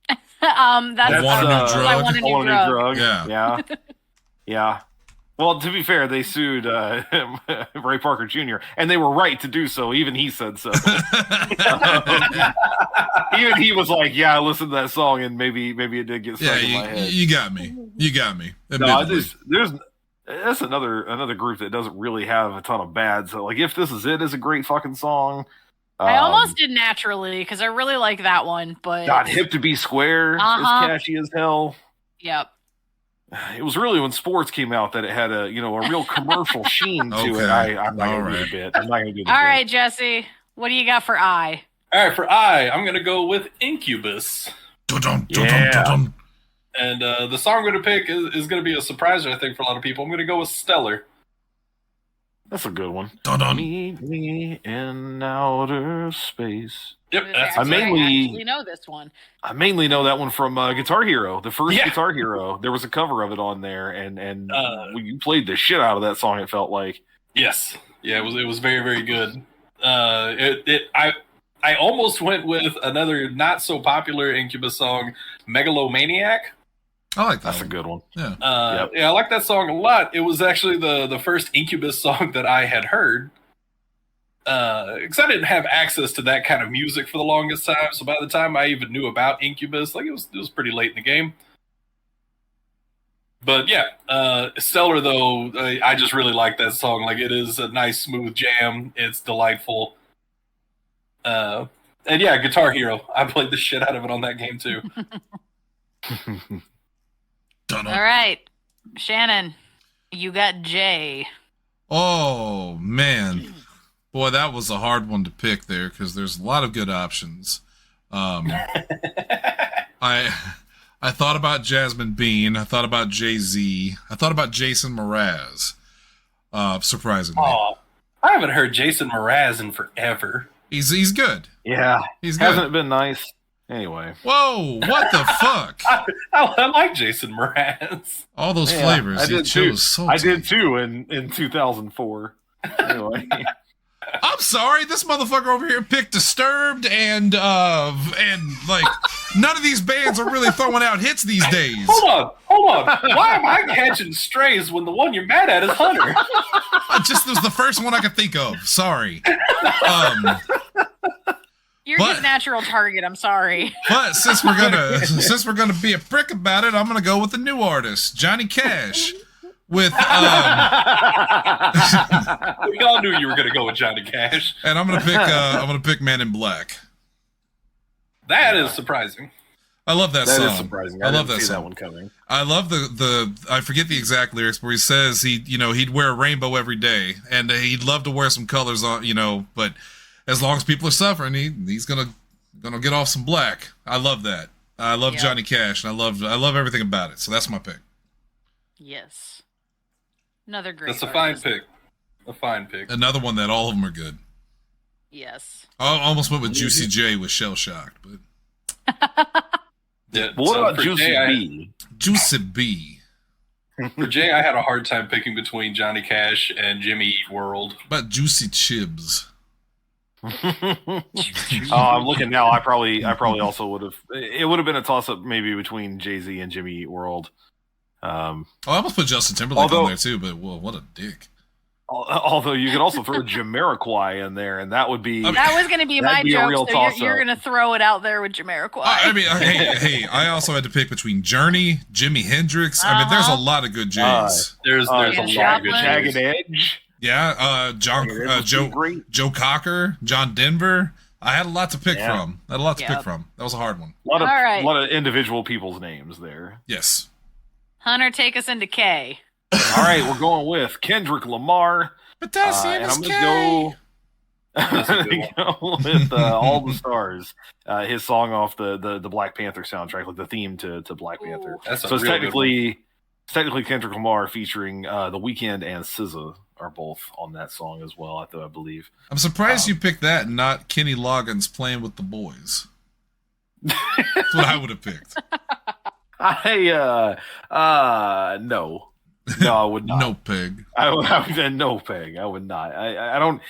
That's Want a New I Drug? Want a New I Want a Drug. New Drug. Yeah. Yeah. Yeah. Well, to be fair, they sued Ray Parker Jr., and they were right to do so. Even he said so. Even he was like, "Yeah, I listened to that song, and maybe it did get stuck Yeah, in my head." you got me. You got me. No, I Admittedly. there's that's another group that doesn't really have a ton of bad. So, like, If This Is It is a great fucking song. I almost did Naturally because I really like that one, but God, Hip to Be Square Uh-huh. is catchy as hell. yep. It was really when sports came out that it had a real commercial sheen to Okay. it. I'm not All gonna do right. the bit. I'm not gonna do the All bit. right, Jesse, what do you got for I? All right, for I'm gonna go with Incubus. Dun-dun, dun-dun, Yeah. dun-dun. And the song I'm going to pick is going to be a surpriser, I think, for a lot of people. I'm going to go with Stellar. That's a good one. Dun-dun. Meet me in outer space. Yep, that's I I mainly- actually know this one. I mainly know that one from Guitar Hero, the first Yeah. Guitar Hero. There was a cover of it on there, and you played the shit out of that song. It felt like. Yes. Yeah, it was very, very good. I almost went with another not so popular Incubus song, Megalomaniac. I like that. That's a one. good one. Yeah. Yep. Yeah, I like that song a lot. It was actually the first Incubus song that I had heard. Because I didn't have access to that kind of music for the longest time. So by the time I even knew about Incubus, like it was pretty late in the game. But yeah, Stellar though, I just really like that song. Like it is a nice, smooth jam. It's delightful. And yeah, Guitar Hero. I played the shit out of it on that game too. Dun-dun. All right, Shannon, you got J. Oh man, boy, that was a hard one to pick there because there's a lot of good options. I thought about Jasmine Bean. I thought about Jay-Z. I thought about Jason Mraz. Surprisingly, Oh, I haven't heard Jason Mraz in forever. he's good. Yeah, He's good. hasn't it been nice? Anyway, Whoa, what the fuck? I like Jason Mraz. All those Yeah, flavors I he did too. chose. So I did too in 2004. Anyway, I'm sorry, this motherfucker over here picked Disturbed and like none of these bands are really throwing out hits these days. Hold on. Why am I catching strays when the one you're mad at is Hunter? This was the first one I could think of. Sorry. You're But- his natural target. I'm sorry. But since we're gonna be a prick about it, I'm gonna go with the new artist, Johnny Cash, with We all knew you were going to go with Johnny Cash. and I'm gonna pick Man in Black. That is surprising. I love that that song. is surprising. I love didn't that see song. that one coming. I love the I forget the exact lyrics where he says he'd wear a rainbow every day and he'd love to wear some colors on but as long as people are suffering he's gonna get off some black. I love that. I love Yeah. Johnny Cash and I love everything about it. So that's my pick. Yes. Another great. That's a fine artist. pick. A fine pick. Another one that all of them are good. Yes. I almost went with Juicy J with Shell Shocked, but Yeah, But what so about for Juicy Jay, B? Juicy B. For Jay, I had a hard time picking between Johnny Cash and Jimmy Eat World. About Juicy Chibs. I'm looking now. I probably also would have. It would have been a toss up maybe between Jay-Z and Jimmy Eat World. I almost put Justin Timberlake although- on there too, but well, what a dick. Although you could also throw Jamiroquai in there, and that would be That was going to be my that'd be a real joke, so toss-up. you're going to throw it out there with Jamiroquai. I mean, hey, I also had to pick between Journey, Jimi Hendrix. I mean, there's a lot of good Jays. There's a lot of good Jagged Jays. Edge. Yeah, Joe Cocker, John Denver. I had a lot to pick from. I had a lot to pick from. That was a hard one. A lot right. of individual people's names there. Yes. Hunter, take us into K. All right, we're going with Kendrick Lamar. Potassium And is I'm K. gonna go with All the Stars, his song off the Black Panther soundtrack, like the theme to Black Panther. That's a So it's real good one. technically Kendrick Lamar featuring The Weeknd and SZA are both on that song as well. I believe. I'm surprised you picked that and not Kenny Loggins playing with the boys. That's what I would have picked. No, I would not. No pig. I would no peg. I would not. I don't.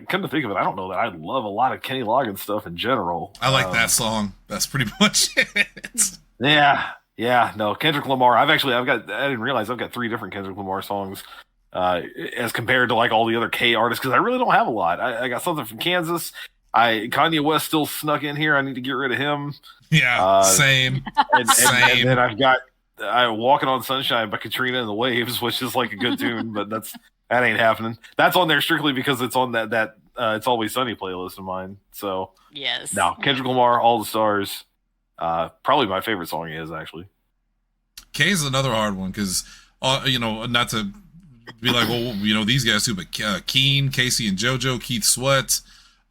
Come to think of it, I don't know that I love a lot of Kenny Loggins stuff in general. I like that song. That's pretty much it. Yeah. No, Kendrick Lamar. I didn't realize I've got 3 different Kendrick Lamar songs, as compared to like all the other K artists, because I really don't have a lot. I got something from Kansas. Kanye West still snuck in here. I need to get rid of him. Yeah, same. And Same. then I've got Walking on Sunshine by Katrina and the Waves, which is like a good tune, but that ain't happening. That's on there strictly because it's on that It's Always Sunny playlist of mine. So Yes. no, Kendrick Lamar, All the Stars, probably my favorite song he is actually. K is another hard one because, not to be like, well, these guys too, but Keen, Casey and JoJo, Keith Sweat.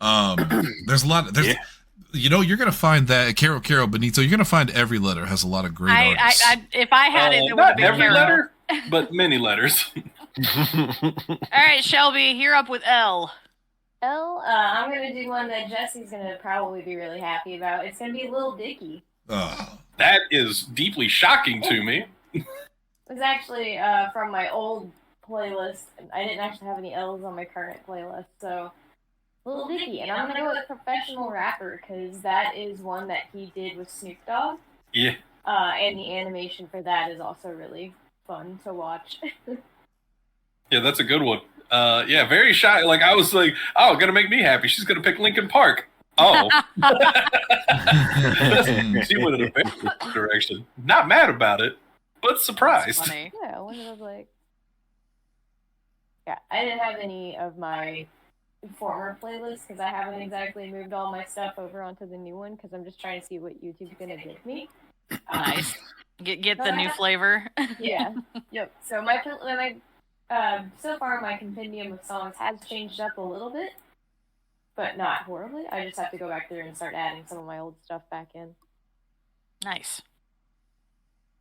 There's a lot. You're gonna find that Caro Benito. You're gonna find every letter has a lot of great artists. If I had it would have Not been every Carol. letter, but many letters. All right, Shelby, you're up with L. L, I'm gonna do one that Jesse's gonna probably be really happy about. It's gonna be Lil Dicky. That is deeply shocking to me. It was actually from my old playlist. I didn't actually have any L's on my current playlist, so Lil Dicky. And I'm gonna go with professional rapper because that is one that he did with Snoop Dogg. Yeah. And the animation for that is also really fun to watch. Yeah, that's a good one. Yeah, very shy. Like, I was like, oh, gonna make me happy. She's gonna pick Linkin Park. Oh. She went in a very different direction. Not mad about it, but surprised. Funny. Yeah, one of those like. Yeah, I didn't have any of my former playlists because I haven't exactly moved all my stuff over onto the new one because I'm just trying to see what YouTube's gonna give me. Nice. Get the new flavor. Yeah. Yep. So so far my compendium of songs has changed up a little bit, but not horribly. I just have to go back there and start adding some of my old stuff back in. Nice.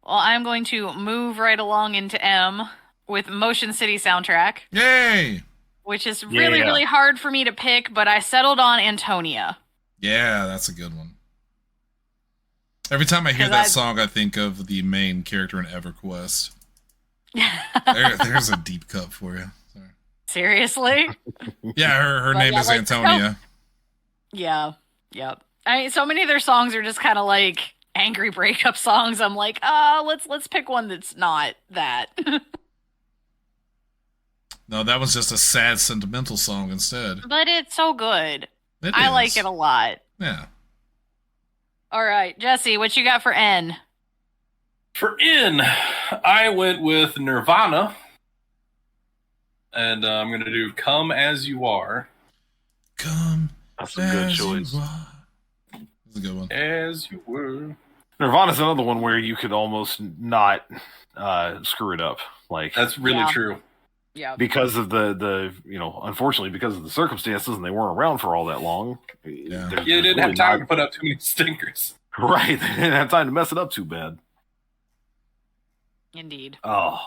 Well, I'm going to move right along into M with Motion City soundtrack, Yay! which is really, really hard for me to pick, but I settled on Antonia. Yeah, that's a good one. Every time I hear that song, I think of the main character in EverQuest. There's a deep cut for you. Sorry. Seriously? Yeah, her name is Antonia. Yeah. Yep. So many of their songs are just kind of like angry breakup songs. I'm like, let's pick one that's not that. No, that was just a sad, sentimental song instead. But it's so good. I like it a lot. Yeah. All right, Jesse, what you got for N? For N, I went with Nirvana. And I'm going to do Come As You Are. Come That's a good choice. That's a good one. As You Were. Nirvana's another one where you could almost not screw it up. Like That's really true. Yeah. because of the unfortunately because of the circumstances, and they weren't around for all that long. Yeah. You didn't have time to put up too many stinkers. Right, they didn't have time to mess it up too bad. Indeed. Oh,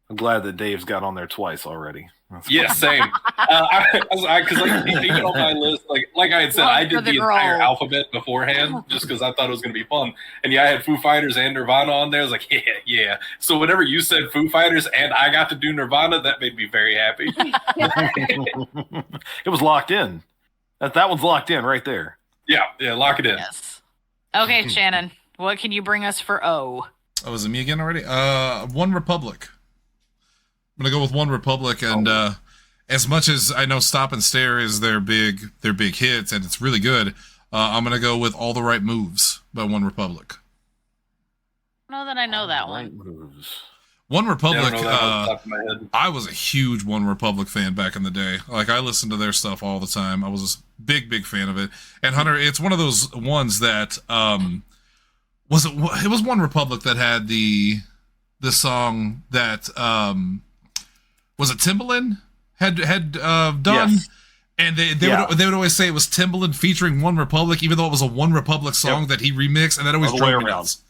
I'm glad that Dave's got on there twice already. Yeah, same. Because even on my list, like I had said, I did the entire alphabet beforehand just because I thought it was going to be fun. And yeah, I had Foo Fighters and Nirvana on there. I was like, yeah. So whenever you said Foo Fighters and I got to do Nirvana, that made me very happy. It was locked in. That one's locked in right there. Yeah, lock it in. Yes. Okay, Shannon, what can you bring us for O? Oh, is it me again already? One Republic. I'm gonna go with One Republic, and as much as I know Stop and Stare is their big hits, and it's really good, I'm gonna go with All the Right Moves by One Republic. I don't know that I know that Right one. moves. One Yeah, I Republic. don't know that off the top of my head. I was a huge One Republic fan back in the day. Like, I listened to their stuff all the time. I was a big fan of it. And Hunter, it's one of those ones that it was One Republic that had the song that was it Timbaland had done. Yes. And they would always say it was Timbaland featuring One Republic, even though it was a One Republic song that he remixed, and that always drove me nuts.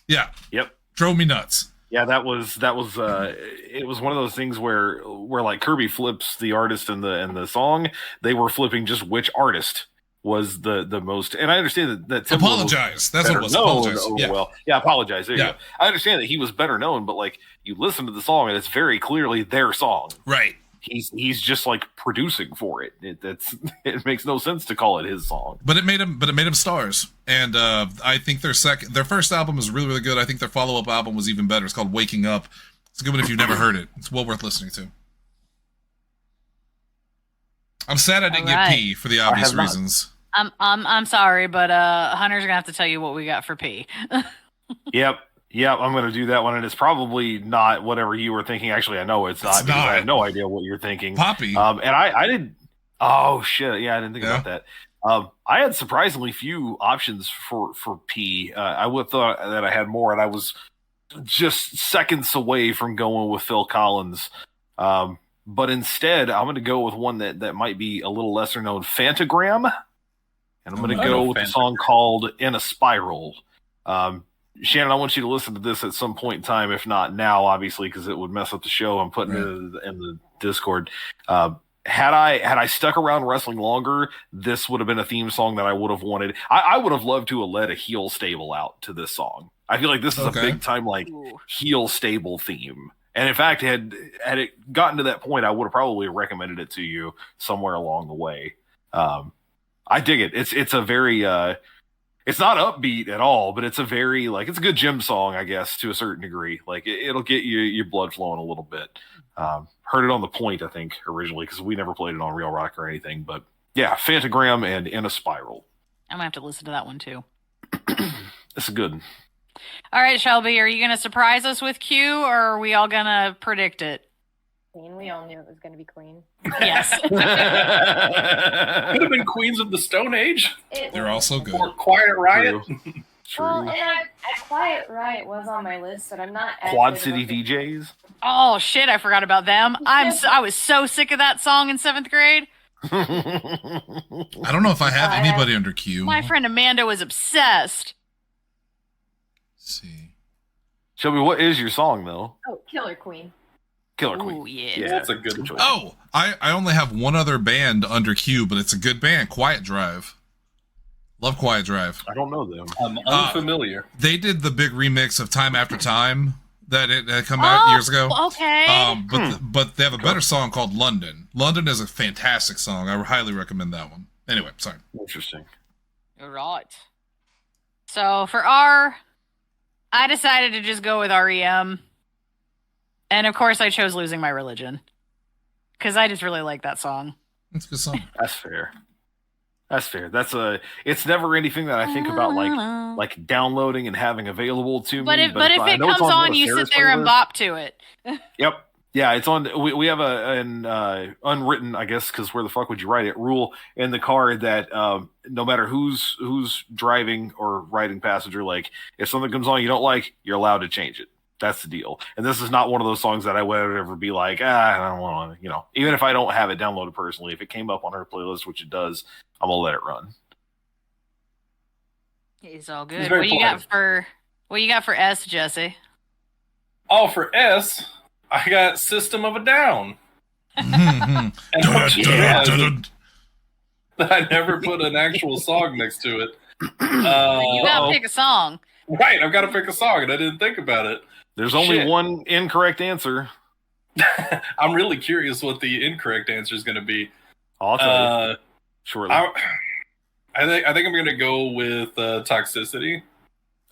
Yeah. Yep. Drove me nuts. Yeah, that was it was one of those things where like Kirby flips the artist and the song, they were flipping just which artist was the most. And I understand that Timbaland Apologize. That's what it was. Apologize. Yeah. Well, yeah, apologize. There you Yeah. go. I understand that he was better known, but like you listen to the song and it's very clearly their song. Right. He's just like producing for it. It makes no sense to call it his song. But it made him stars. And I think their first album is really good. I think their follow-up album was even better. It's called Waking Up. It's a good one if you've never heard it. It's well worth listening to. I'm sad I didn't get P for the obvious reasons. I'm sorry, but Hunter's gonna have to tell you what we got for P. Yep, I'm going to do that one, and it's probably not whatever you were thinking. Actually, I know it's not. Because I have no idea what you're thinking. Poppy. And I didn't. Oh shit! Yeah, I didn't think about that. I had surprisingly few options for P. I would have thought that I had more, and I was just seconds away from going with Phil Collins. But instead, I'm going to go with one that might be a little lesser known, Fantagram, and I'm going to go with a song called "In a Spiral." Shannon, I want you to listen to this at some point in time, if not now, obviously, because it would mess up the show. I'm putting it in the Discord. Had I stuck around wrestling longer, this would have been a theme song that I would have wanted. I would have loved to have led a heel stable out to this song. I feel like this is a big time like heel stable theme. And in fact, had it gotten to that point, I would have probably recommended it to you somewhere along the way. I dig it. It's a very it's not upbeat at all, but it's a very it's a good gym song, I guess, to a certain degree. Like it'll get your blood flowing a little bit. Heard it on The Point, I think, originally, because we never played it on Real Rock or anything. But yeah, Fantagram and In a Spiral. I'm gonna have to listen to that one too. It's good. All right, Shelby, are you gonna surprise us with Q, or are we all gonna predict it? Queen. We all knew it was going to be Queen. Yes. Could have been Queens of the Stone Age. They're also good. Or Quiet Riot. True. Well, and Quiet Riot was on my list, but I'm not. Quad City DJs. Oh shit, I forgot about them. I was so sick of that song in 7th grade. I don't know if I have anybody under Q. My friend Amanda was obsessed. Let's see. Shelby, what is your song though? Oh, Killer Queen. Killer Queen. Ooh, yeah. Yeah, That's a good choice. Oh, I only have one other band under Q, but it's a good band, Quiet Drive. Love Quiet Drive. I don't know them. I'm unfamiliar. They did the big remix of Time After Time that had come out years ago. Okay. But they have a better song called London. London is a fantastic song. I highly recommend that one. Anyway, sorry. Interesting. All right. So for R, I decided to just go with REM. And of course I chose Losing My Religion. Because I just really like that song. It's a good song. That's fair. It's never anything that I think about like downloading and having available to But me. if it comes on, you sit there and bop to it. Yep. Yeah, it's on. We have an unwritten, I guess, because where the fuck would you write it? Rule in the car that no matter who's driving or riding passenger, like if something comes on you don't like, you're allowed to change it. That's the deal. And this is not one of those songs that I would ever be like, I don't want to, even if I don't have it downloaded personally, if it came up on her playlist, which it does, I'm gonna let it run. It's all good. What you got for S, Jesse? Oh, for S, I got System of a Down. And I never put an actual song next to it. You gotta pick a song. Right, I've got to pick a song, and I didn't think about it. There's only one incorrect answer. I'm really curious what the incorrect answer is going to be. I'll tell you. shortly? I think I'm gonna go with Toxicity.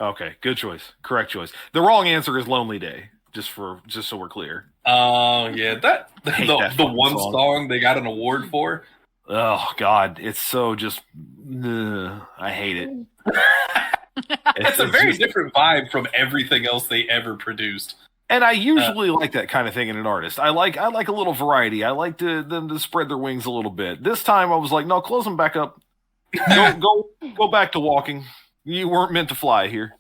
Okay, good choice. Correct choice. The wrong answer is Lonely Day, just so we're clear. Yeah, that hate the that the fucking one song. song they got an award for. Oh God, it's so just I hate it. It's a very just- different vibe from everything else they ever produced. And I usually like that kind of thing in an artist. I like a little variety. I like them to spread their wings a little bit. This time I was like, no, close them back up. Go back to walking. You weren't meant to fly here.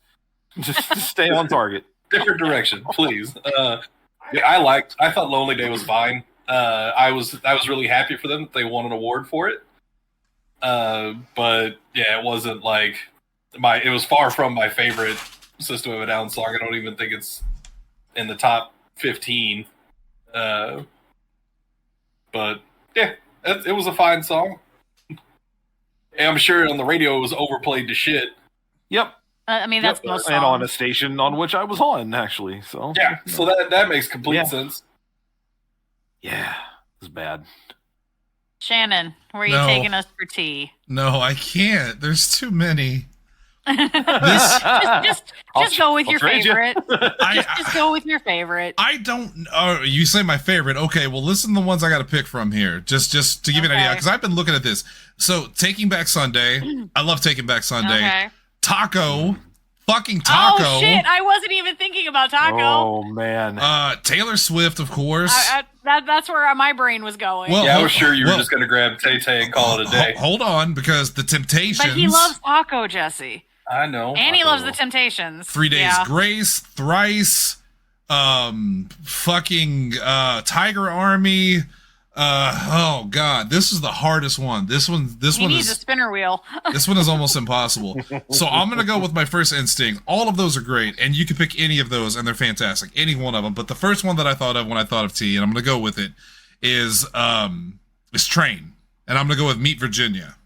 Just stay on target. Different direction, please. Yeah, I thought Lonely Day was fine. I was really happy for them that they won an award for it. But yeah, it wasn't like it was far from my favorite System of a Down song. I don't even think it's in the top 15. But yeah, it was a fine song. And I'm sure on the radio it was overplayed to shit. Yep. I mean, that's most songs. And on a station on which I was on, actually. So Yeah, so that makes complete sense. Yeah, it was bad. Shannon, where are you No. taking us for tea? No, I can't. There's too many. Just go with I'll your trade you. favorite. Just go with your favorite. I don't. Oh, you say my favorite. Okay, well, listen to the ones I got to pick from here. Just to give you an idea, Okay. because I've been looking at this. So, Taking Back Sunday. I love Taking Back Sunday. Okay. Taco. Fucking Taco. Oh shit! I wasn't even thinking about Taco. Oh man. Taylor Swift, of course. That's where my brain was going. Well, Yeah, I was sure you were well, just going to grab Tay Tay and call it a day. Hold on, because the Temptations. but he loves Taco, Jesse, I know. and he loves the Temptations. 3 Days Yeah. Grace, Thrice, fucking Tiger Army. Oh god, this is the hardest one. This He one needs a is spinner wheel. this one is almost impossible. So I'm gonna go with my first instinct. All of those are great, and you can pick any of those, and they're fantastic. Any one of them. But the first one that I thought of when I thought of tea, and I'm gonna go with it, is Train, and I'm gonna go with Meet Virginia.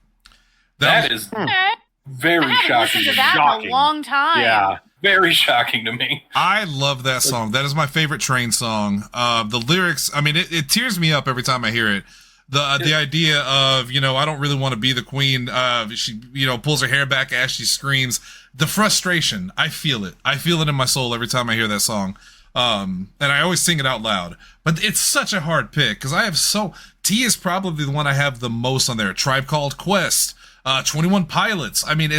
That is Okay. very I haven't shocking. listened to To me. that in Shocking. a long time. Yeah. Very shocking to me. I love that song. That is my favorite Train song. The lyrics, I mean, it tears me up every time I hear it. The idea of, I don't really want to be the queen. She, pulls her hair back as she screams. The frustration, I feel it. I feel it in my soul every time I hear that song. And I always sing it out loud. But it's such a hard pick because T is probably the one I have the most on there. Tribe Called Quest, 21 Pilots. I mean,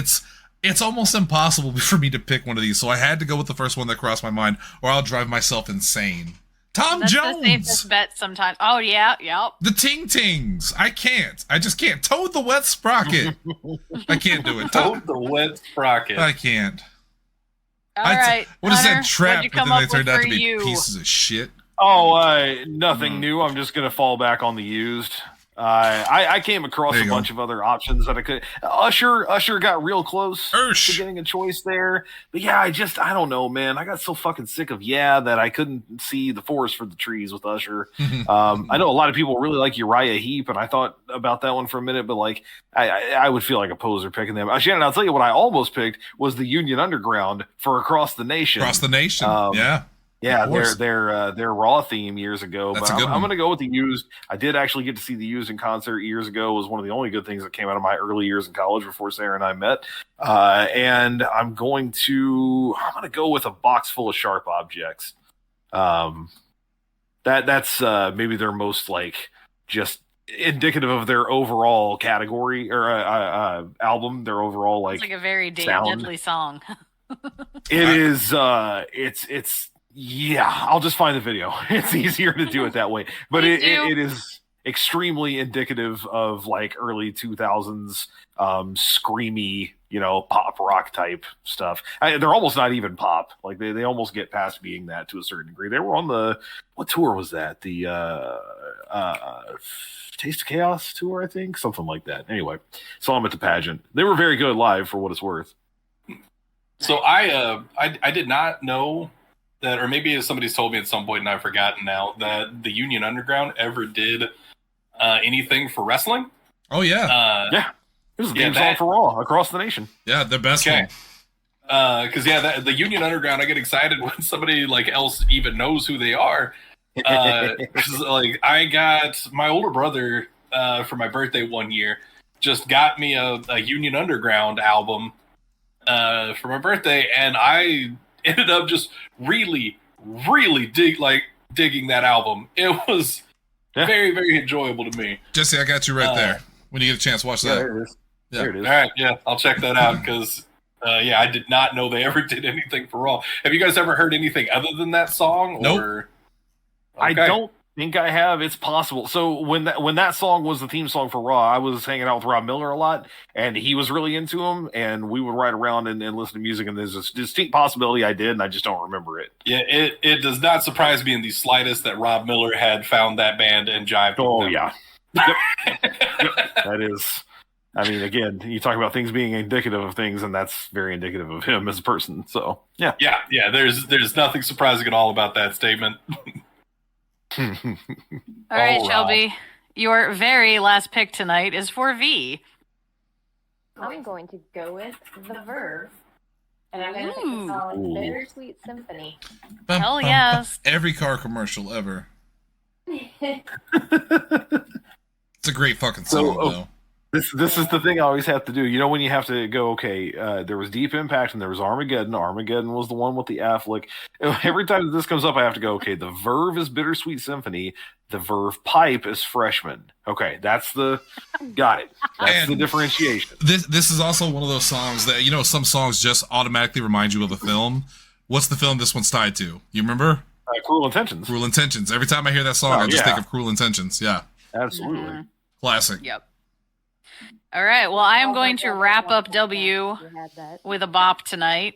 it's almost impossible for me to pick one of these. So I had to go with the first one that crossed my mind, or I'll drive myself insane. Tom That's Jones. the safest bet sometimes. Oh yeah, yep. The Ting Tings. I just can't. Toad the Wet Sprocket. I can't do it. Toad the Wet Sprocket. I can't. All right. What is Hunter, that trap? what'd you But come then they up turned with out for to be you? pieces of shit. Oh, nothing new. I'm just gonna fall back on the used. I came across There a you bunch of other options that I could. Usher got real close Ursh. to getting a choice there, but yeah, I don't know, man. I got so fucking sick of that I couldn't see the forest for the trees with Usher. I know a lot of people really like Uriah Heep, and I thought about that one for a minute, but like I would feel like a poser picking them. Shannon, I'll tell you what I almost picked was the Union Underground for Across the Nation. Across the Nation. Yeah. Yeah, Of course. their Raw theme years ago. That's But a good I'm one. going to go with the Used. I did actually get to see the Used in concert years ago. It was one of the only good things that came out of my early years in college before Sarah and I met. And I'm going to go with A Box Full of Sharp Objects. That's maybe their most like just indicative of their overall category or album. Their overall like It's like a very sound. deadly song. It is. It's. Yeah, I'll just find the video. It's easier to do it that way, but Please do. it is extremely indicative of like early 2000s screamy, pop rock type stuff. They're almost not even pop. Like they almost get past being that to a certain degree. They were on what tour was that? The Taste of Chaos tour, I think, something like that. Anyway, saw them at the pageant. They were very good live for what it's worth. So I did not know that, or maybe somebody's told me at some point and I've forgotten now, that the Union Underground ever did anything for wrestling. Oh, yeah. Yeah, it was a Yeah, theme song that- for Raw across the nation. Yeah, the best Okay. one. Because the Union Underground, I get excited when somebody like else even knows who they are. 'Cause, like I got my older brother for my birthday one year. just got me a Union Underground album for my birthday, and I ended up just really, really digging that album. It was very, very enjoyable to me. Jesse, I got you right there. When you get a chance, watch that. There it is. Yeah. There it is. All right, yeah, I'll check that out because, I did not know they ever did anything for Raw. Have you guys ever heard anything other than that song? Nope. Or... I Okay. don't think I have. It's possible. So when that song was the theme song for Raw, I was hanging out with Rob Miller a lot, and he was really into him, and we would ride around and listen to music, and there's a distinct possibility I did, and I just don't remember it. Yeah, it does not surprise me in the slightest that Rob Miller had found that band and jived with them. Yeah. Yep. That is... I mean, again, you talk about things being indicative of things, and that's very indicative of him as a person. So, yeah. Yeah, there's nothing surprising at all about that statement. All right, All right. Shelby. Your very last pick tonight is for V. I'm going to go with The Verve. And I'm going to pick Ooh. the song Ooh. Bittersweet Symphony. Bum, Hell bum, yes. bum. Every car commercial ever. It's a great fucking song, though. This is the thing I always have to do. You know, when you have to go, okay, there was Deep Impact and there was Armageddon. Armageddon was the one with the Affleck. Every time this comes up, I have to go, okay, the Verve is Bittersweet Symphony. The Verve Pipe is Freshman. Okay, got it. That's the differentiation. This is also one of those songs that, you know, some songs just automatically remind you of a film. What's the film this one's tied to? You remember? Cruel Intentions. Cruel Intentions. Every time I hear that song, I just think of Cruel Intentions. Yeah. Absolutely. Mhm. Classic. Yep. All right. Well, I am Oh going my to God, wrap I up love W that. You had that. with a bop tonight.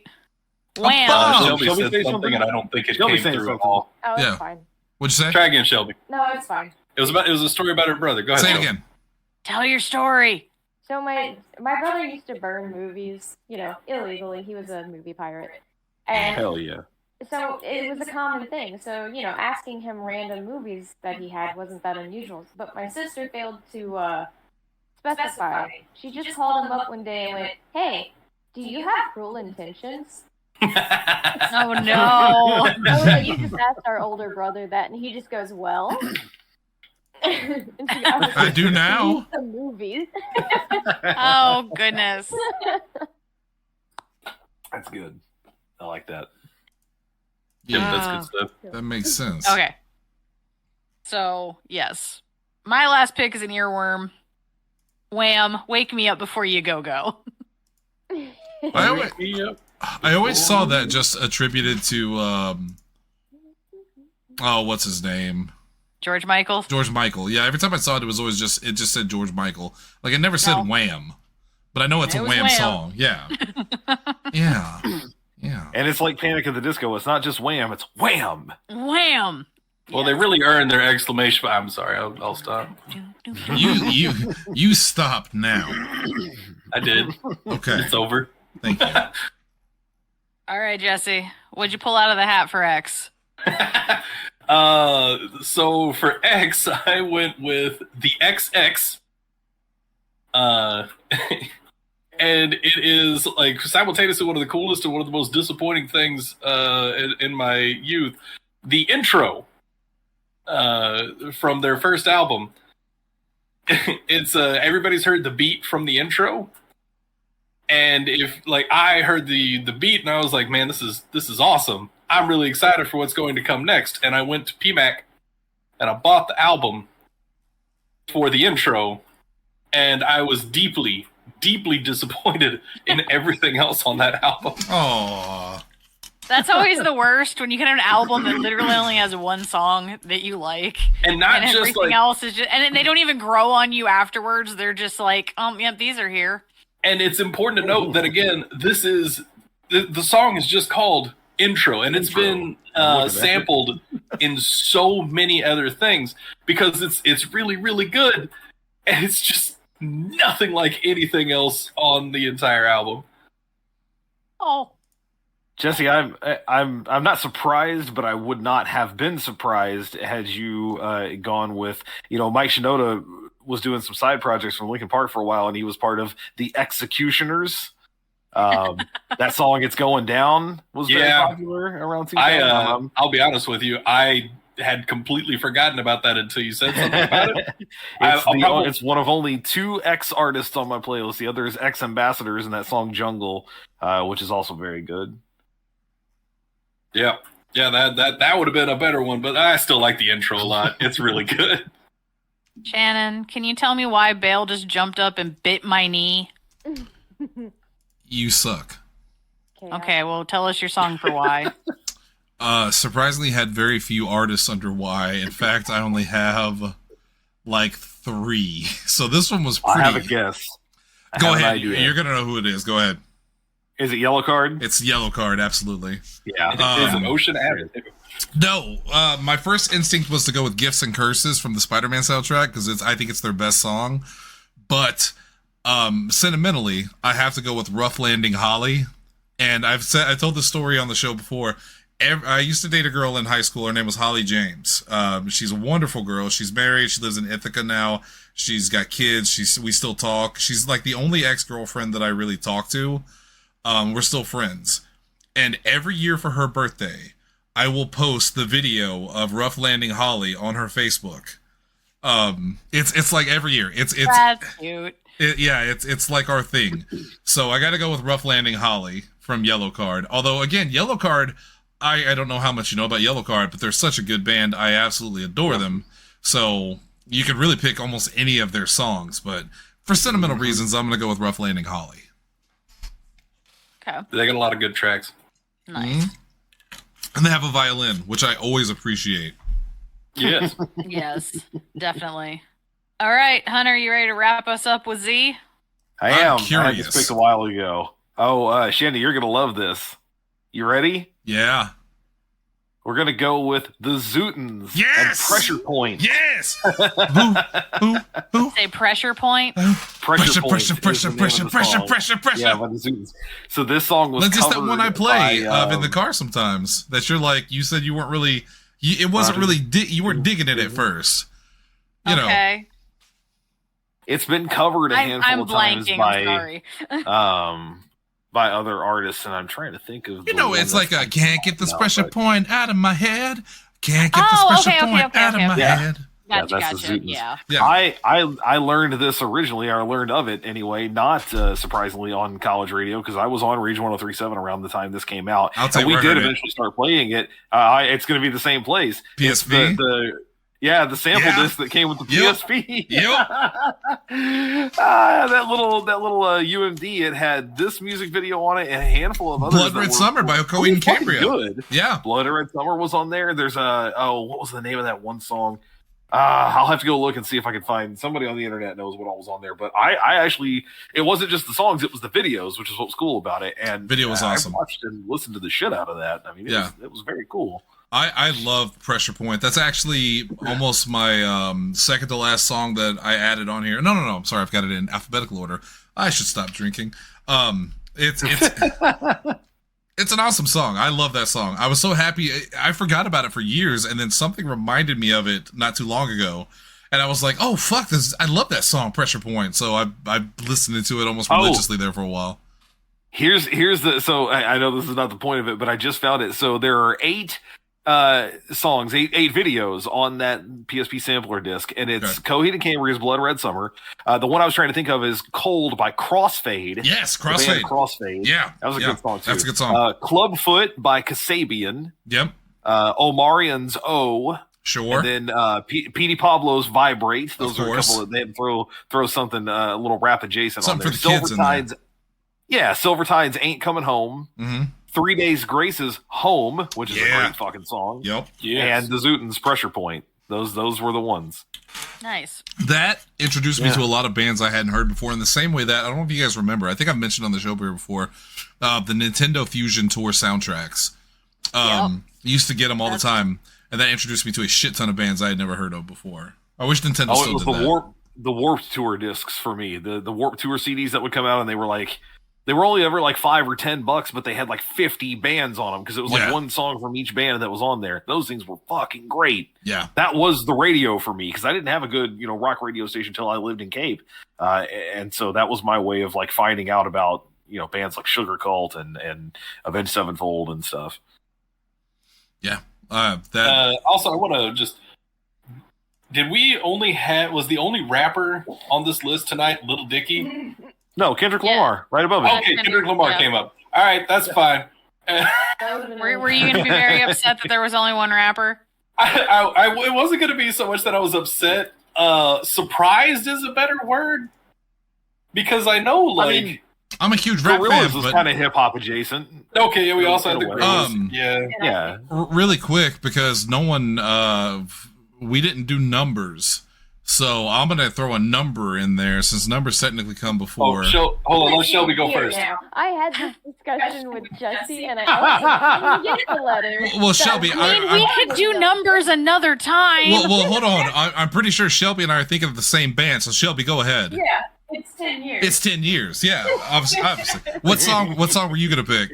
bop. Wham! Shelby Shelby said say something, something? and I don't think it Shelby came saying through at something. all. Oh, it's Yeah. fine. What'd you say? Try again, Shelby. No, it's fine. It was a story about her brother. Go ahead. Say it Shelby. again. Tell your story. So my brother used to burn movies, illegally. He was a movie pirate. And Hell yeah. so it was a common thing. So, asking him random movies that he had wasn't that unusual. But my sister failed to specify. She just called him up one day and went, "Hey, do you have Cruel Intentions?" Oh no. I was like, "You just asked our older brother that," and he just goes, "Well." And she goes, I do now. The movies. Oh goodness. That's good. I like that. Yep, Yeah, that's good stuff. that makes sense. Okay. So, yes. My last pick is an earworm. Wham, wake me up before you go. I always saw that just attributed to what's his name? George Michael. George Michael. Yeah, every time I saw it, it just said George Michael. Like, it never said No. Wham. But I know it's It a was Wham Wham. song. Yeah. Yeah. Yeah. And it's like Panic at the Disco. It's not just Wham, it's Wham. Wham. Well, they really earned their exclamation. I'm sorry. I'll stop. You stop now. I did. Okay. It's over. Thank you. All right, Jesse. What'd you pull out of the hat for X? So for X, I went with the XX. And it is like simultaneously one of the coolest and one of the most disappointing things in my youth. The intro from their first album. It's everybody's heard the beat from the intro. And if I heard the beat and I was like, man, this is awesome. I'm really excited for what's going to come next. And I went to PMAC and I bought the album for the intro. And I was deeply, deeply disappointed in everything else on that album. Aww. That's always the worst when you get an album that literally only has one song that you like. And not And just everything else is just, and they don't even grow on you afterwards. They're just like, yep, these are here. and it's important to note that again, this is the song is just called Intro, and it's been sampled in so many other things because it's really, really good, and it's just nothing like anything else on the entire album. Oh. Jesse, I'm not surprised, but I would not have been surprised had you gone with, Mike Shinoda was doing some side projects from Linkin Park for a while, and he was part of the Executioners. That song "It's Going Down" was very popular around 2000. I'll be honest with you, I had completely forgotten about that until you said something about it. It's one of only 2 X artists on my playlist. The other is X Ambassadors and that song Jungle, which is also very good. Yeah, that would have been a better one, but I still like the intro a lot. It's really good. Shannon, can you tell me why Bale just jumped up and bit my knee? You suck. Okay, well, tell us your song for why. Surprisingly had very few artists under Y. In fact, I only have like 3. So this one was pretty. I have a guess. Go ahead. You're going to know who it is. Go ahead. Is it Yellow Card? It's Yellow Card, absolutely. Yeah. Is it Ocean Avenue? No, my first instinct was to go with Gifts and Curses from the Spider-Man soundtrack because I think it's their best song. But sentimentally, I have to go with Rough Landing Holly. And I told this story on the show before. I used to date a girl in high school. Her name was Holly James. She's a wonderful girl. She's married. She lives in Ithaca now. She's got kids. We still talk. She's like the only ex-girlfriend that I really talk to. We're still friends. And every year for her birthday, I will post the video of Rough Landing Holly on her Facebook. It's like every year. That's cute. It's like our thing. So I got to go with Rough Landing Holly from Yellow Card. Although again, Yellow Card, I don't know how much you know about Yellow Card, but they're such a good band. I absolutely adore them. So you could really pick almost any of their songs, but for sentimental reasons, I'm going to go with Rough Landing Holly. Okay. They got a lot of good tracks. Nice. And they have a violin, which I always appreciate. Yes. Yes, definitely. All right, Hunter, you ready to wrap us up with Z? I am. I'm curious. I had this picked a while ago. Oh, Shandy, you're going to love this. You ready? Yeah. We're going to go with the Zootons. Yes! And Pressure Point. Yes! Who? Say pressure point. Pressure, Point pressure, is pressure, the name pressure, of the pressure, song. pressure, pressure. Yeah, by the Zootons. So this song was That's just that covered one I play by, in the car sometimes. That you're like, you said you weren't really, it wasn't really, you weren't digging it at first. You know. Okay. It's been covered a handful I'm of times blanking. by I'm sorry. by other artists, and I'm trying to think of. You know, it's like I can't get this No, pressure but- point out of my head. Can't get this pressure point out of my Yeah. head. Gotcha, that's the gotcha. Zootons. Yeah. Yeah. I learned this originally, or learned of it anyway, not surprisingly on college radio, because I was on Region 103.7 around the time this came out. I'll tell And you we where I did heard it. eventually start playing it. It's going to be the same place. It's PSP? the sample Yeah. disc that came with the Yep. PSP. Yep. That little UMD, it had this music video on it and a handful of others. Blood that Red were Summer by pretty Coheed and fucking Cambria. Good. Yeah. Blood Red Summer was on there. There's what was the name of that one song? I'll have to go look and see if I can find somebody on the internet knows what all was on there. But I actually, it wasn't just the songs; it was the videos, which is what was cool about it. And Video was awesome. I watched and listened to the shit out of that. I mean, it was very cool. I love Pressure Point. That's actually almost my second to last song that I added on here. No. I'm sorry. I've got it in alphabetical order. I should stop drinking. It's it's an awesome song. I love that song. I was so happy. I forgot about it for years, and then something reminded me of it not too long ago. And I was like, oh, fuck this. I love that song, Pressure Point. So I listened to it almost religiously there for a while. Here's the, so I know this is not the point of it, but I just found it. So there are 8 songs, eight videos on that PSP sampler disc, and it's Coheed and Cambria's Blood Red Summer. The one I was trying to think of is Cold by Crossfade. Yes, The band Crossfade. Crossfade. Yeah. That was a good song too. That's a good song. Clubfoot by Kasabian. Yep. Omarian's O. Sure. And then Petey Pablo's Vibrate. Those Of are a course. couple of, they had to throw something a little rap adjacent Something on for there. the kids in there. Silvertide's, yeah, Silvertide's Ain't Coming Home. Mm-hmm. 3 Days Grace's Home, which is a Yeah. great fucking song. Yep. Yes. And the Zootons Pressure Point. Those were the ones. Nice. That introduced me Yeah. to a lot of bands I hadn't heard before in the same way that, I don't know if you guys remember, I think I've mentioned on the show here before, the Nintendo Fusion Tour soundtracks. Used to get them all the time, and that introduced me to a shit ton of bands I had never heard of before. I wish Nintendo Oh, it still was did that. the Warped Tour discs for me. The Warped Tour CDs that would come out, and they were only ever like $5 or $10, but they had like 50 bands on them because it was like Yeah. one song from each band that was on there. Those things were fucking great. Yeah. That was the radio for me because I didn't have a good, rock radio station until I lived in Cape, and so that was my way of like finding out about bands like Sugar Cult and Avenged Sevenfold and stuff. Yeah. Also, I want to just. Did we only have? Was the only rapper on this list tonight Little Dicky? No, Kendrick Yeah. Lamar, right above it. Okay, Kendrick Lamar Yeah. came up. All right, that's fine. Were you going to be very upset that there was only one rapper? It wasn't going to be so much that I was upset. Surprised is a better word because I know, like, I mean, I'm a huge rap fan, Gorillaz was but kind of hip hop adjacent. okay, yeah, we also had the Um, Gorillaz. Yeah, Yeah. really quick because no one, we didn't do numbers. So I'm going to throw a number in there since numbers technically come before. Hold on, let Shelby go Here first. now. I had this discussion with Jesse, and I didn't get the letter. Well, Shelby, I mean, we could do numbers another time. Well, hold on. I'm pretty sure Shelby and I are thinking of the same band. So Shelby, go ahead. Yeah, it's 10 years. It's 10 years. Yeah, obviously. What song were you gonna pick?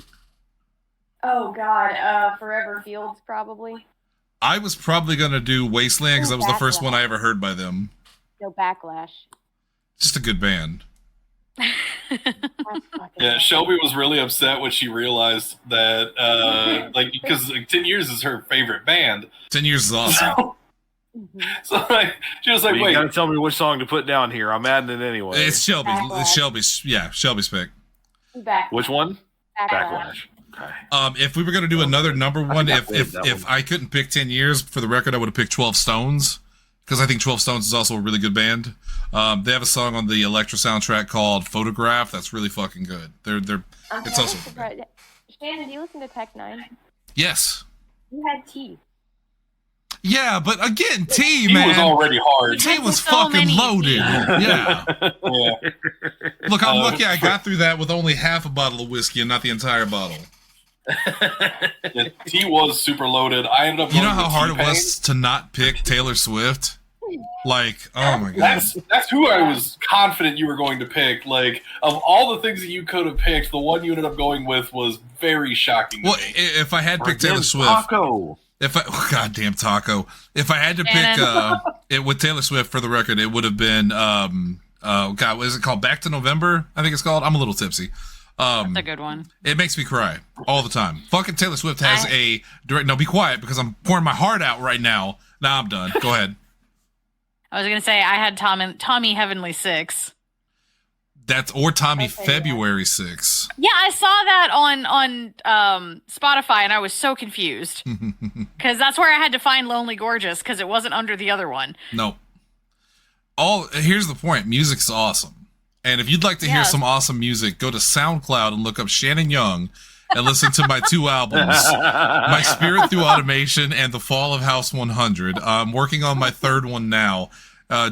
Oh God, Forever Fields probably. I was probably gonna do Wasteland because that was the first one I ever heard by them. No Backlash. Just a good band. Yeah, Shelby was really upset when she realized that, because 10 Years is her favorite band. 10 years is awesome. So, like, she was like, You wait. gotta tell me which song to put down here. I'm adding it anyway. It's Shelby. Backlash. It's Shelby's. Yeah, Shelby's pick. Backlash. Which one? Backlash. Okay. If we were gonna do another number one, think I if played that one. I couldn't pick 10 years, for the record, I would have picked 12 Stones because I think 12 Stones is also a really good band. They have a song on the Electra soundtrack called "Photograph" that's really fucking good. It's also surprised. Shannon, do you listen to Tech Nine? yes. You had T. Yeah, but again, T, He man. was already hard. T was So fucking many loaded. Ts. Yeah. Yeah. Look, I'm lucky I got through that with only half a bottle of whiskey and not the entire bottle. Yeah, T was super loaded. I ended up. You know going how with hard it T-Pain. was to not pick Taylor Swift? Like, oh my god. That's who I was confident you were going to pick. Like, of all the things that you could have picked, the one you ended up going with was very shocking. to Well, me. if I had picked Taylor Again, Swift, Taco. goddamn Taco. If I had to pick it with Taylor Swift for the record, it would have been God, what is it called? Back to November, I think it's called. I'm a little tipsy. That's a good one. It makes me cry all the time. Fucking Taylor Swift has a direct. No, be quiet because I'm pouring my heart out right now. Now I'm done. Go ahead. I was going to say I had Tommy Heavenly 6. That's or Tommy Okay, February 6. Yeah, I saw that on Spotify, and I was so confused because that's where I had to find Lonely Gorgeous because it wasn't under the other one. No. Here's the point. Music's awesome. And if you'd like to hear Yes. some awesome music, go to SoundCloud and look up Shannon Young and listen to my 2 albums, My Spirit Through Automation and The Fall of House 100. I'm working on my 3rd one now.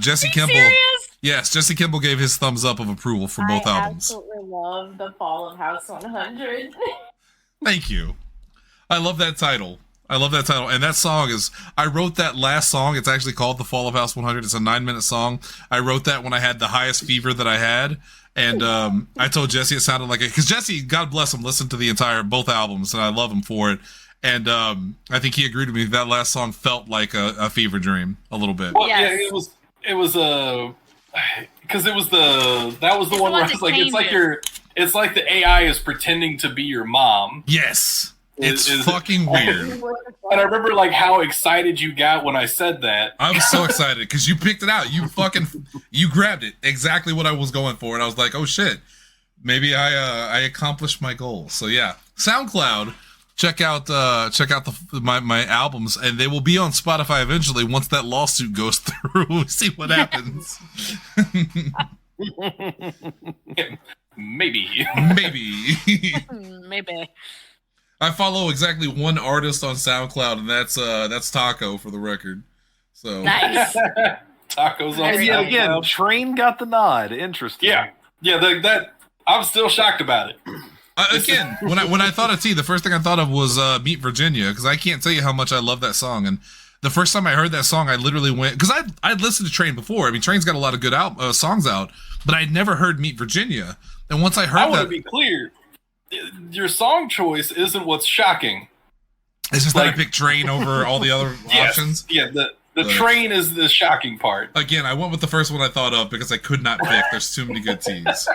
Jesse Kimball. Serious? Yes, Jesse Kimball gave his thumbs up of approval for both I albums. absolutely love The Fall of House 100. Thank you. I love that title. And that song is, I wrote that last song. It's actually called The Fall of House 100. It's a 9-minute song. I wrote that when I had the highest fever that I had. And I told Jesse it sounded like it. Because Jesse, God bless him, listened to both albums. And I love him for it. And I think he agreed with me that last song felt like a fever dream a little bit. Well, Yes. yeah, it was because that was the one where I was like, it's like the AI is pretending to be your mom. Yes. It's Is- fucking weird. And I remember like how excited you got when I said that. I was so excited because you picked it out. You grabbed it. Exactly what I was going for. And I was like, oh shit, maybe I accomplished my goal. So yeah, SoundCloud, check out my albums, and they will be on Spotify eventually once that lawsuit goes through. We'll see what happens. Maybe. Maybe. Maybe. I follow exactly one artist on SoundCloud, and that's Taco for the record. So Nice. Tacos on Very Yeah, good. again, Train got the nod. Interesting. Yeah. That I'm still shocked about it. Again, when I thought of T, the first thing I thought of was Meet Virginia, because I can't tell you how much I love that song. And the first time I heard that song, I literally went, because I'd listened to Train before. I mean, Train's got a lot of good songs out, but I'd never heard Meet Virginia. And once I heard I want to that, be clear. Your song choice isn't what's shocking. it's just that I like- picked Train over all the other Yes. options. Yeah, the But- train is the shocking part. Again, I went with the first one I thought of because I could not pick. There's too many good T's.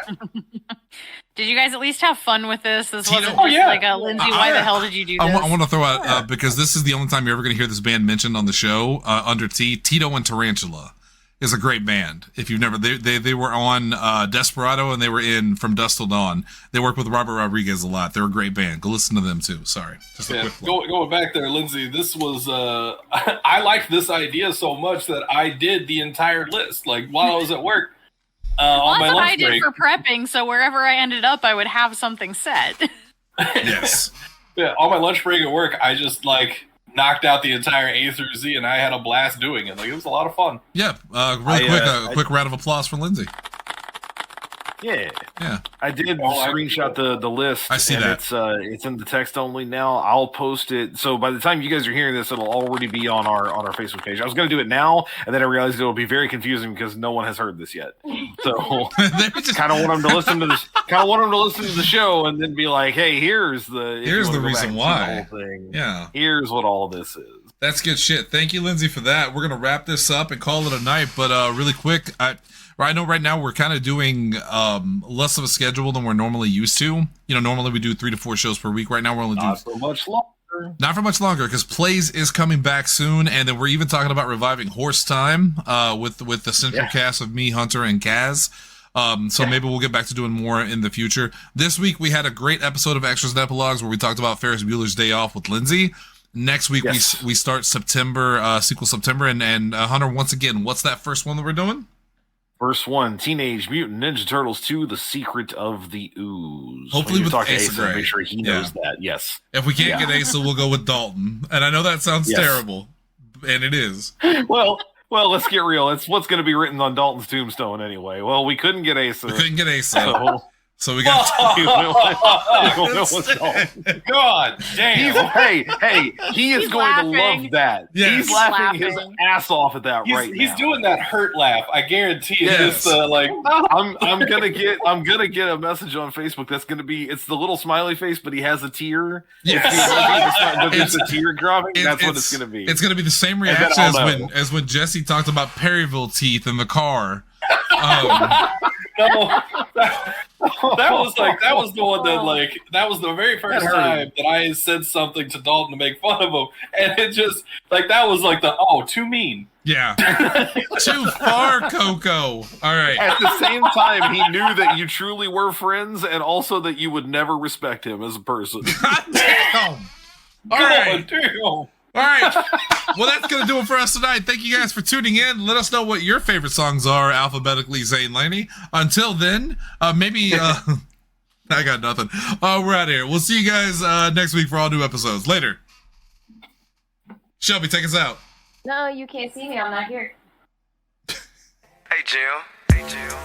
Did you guys at least have fun with this? This Tito- wasn't Oh, just yeah. like a Lindsay, why the hell did you do this? I want to throw out, because this is the only time you're ever going to hear this band mentioned on the show, under T. Tito and Tarantula is a great band. If you've never, they were on Desperado, and they were in From Dusk Till Dawn. They worked with Robert Rodriguez a lot. They're a great band. Go listen to them too. Sorry. Just a quick plug. Going back there, Lindsay, this was, I liked this idea so much that I did the entire list, like while I was at work. On my That's what I lunch did break. for prepping, so wherever I ended up, I would have something set. Yes. Yeah, on my lunch break at work, I just like knocked out the entire A through Z, and I had a blast doing it. Like, it was a lot of fun. Yeah. Really quick, a quick round of applause for Lindsay. Yeah. Yeah. I did screenshot the list. I see and that. It's in the text only now. I'll post it. So by the time you guys are hearing this, it'll already be on our Facebook page. I was going to do it now, and then I realized it'll be very confusing because no one has heard this yet. So They were just- kind of want them to listen to this. Kind of want them to listen to the show and then be like, "Hey, here's the reason why." The whole thing. Yeah. Here's what all of this is. That's good shit. Thank you, Lindsay, for that. We're gonna wrap this up and call it a night. But really quick, I know right now we're kind of doing less of a schedule than we're normally used to. You know, normally we do 3 to 4 shows per week. Right now we're only doing Not for much longer. not for much longer because Plays is coming back soon, and then we're even talking about reviving Horse Time with the central cast of me, Hunter, and Kaz. So maybe we'll get back to doing more in the future. This week we had a great episode of Extras and Epilogues where we talked about Ferris Bueller's Day Off with Lindsay. Next week we start September, sequel September, and Hunter, once again, what's that first one that we're doing? First one, Teenage Mutant Ninja Turtles 2: The Secret of the Ooze. Hopefully When you with talk to Asa Asa, Gray. make sure he knows that. Yes. If we can't get Asa, we'll go with Dalton. And I know that sounds Yes. terrible, and it is. Well, let's get real. It's what's going to be written on Dalton's tombstone anyway. Well, we couldn't get Asa. We couldn't get Asa, so we got. God damn. Hey, he is He's going laughing. to love that. Yes. He's laughing his Laughing. ass off at that right now. He's doing that hurt laugh. I guarantee it. Yes. It's like, I'm gonna get a message on Facebook that's gonna be it's the little smiley face, but he has a tear. Yes. But there's a tear dropping. It- That's what it's gonna be. It's gonna be the same then reaction I'll know. as when Jesse talked about Perryville teeth in the car. no, that was the one that was the very first hurt. time that I said something to Dalton to make fun of him, and it just that was too mean. Yeah, too far, Coco. All right. At the same time, he knew that you truly were friends, and also that you would never respect him as a person. God damn. All right. God damn. All right. Well, that's going to do it for us tonight. Thank you guys for tuning in. Let us know what your favorite songs are alphabetically, Zane Laney. Until then, maybe... I got nothing. We're out of here. We'll see you guys next week for all new episodes. Later. Shelby, take us out. No, you can't see me. I'm not here. Hey, Jill.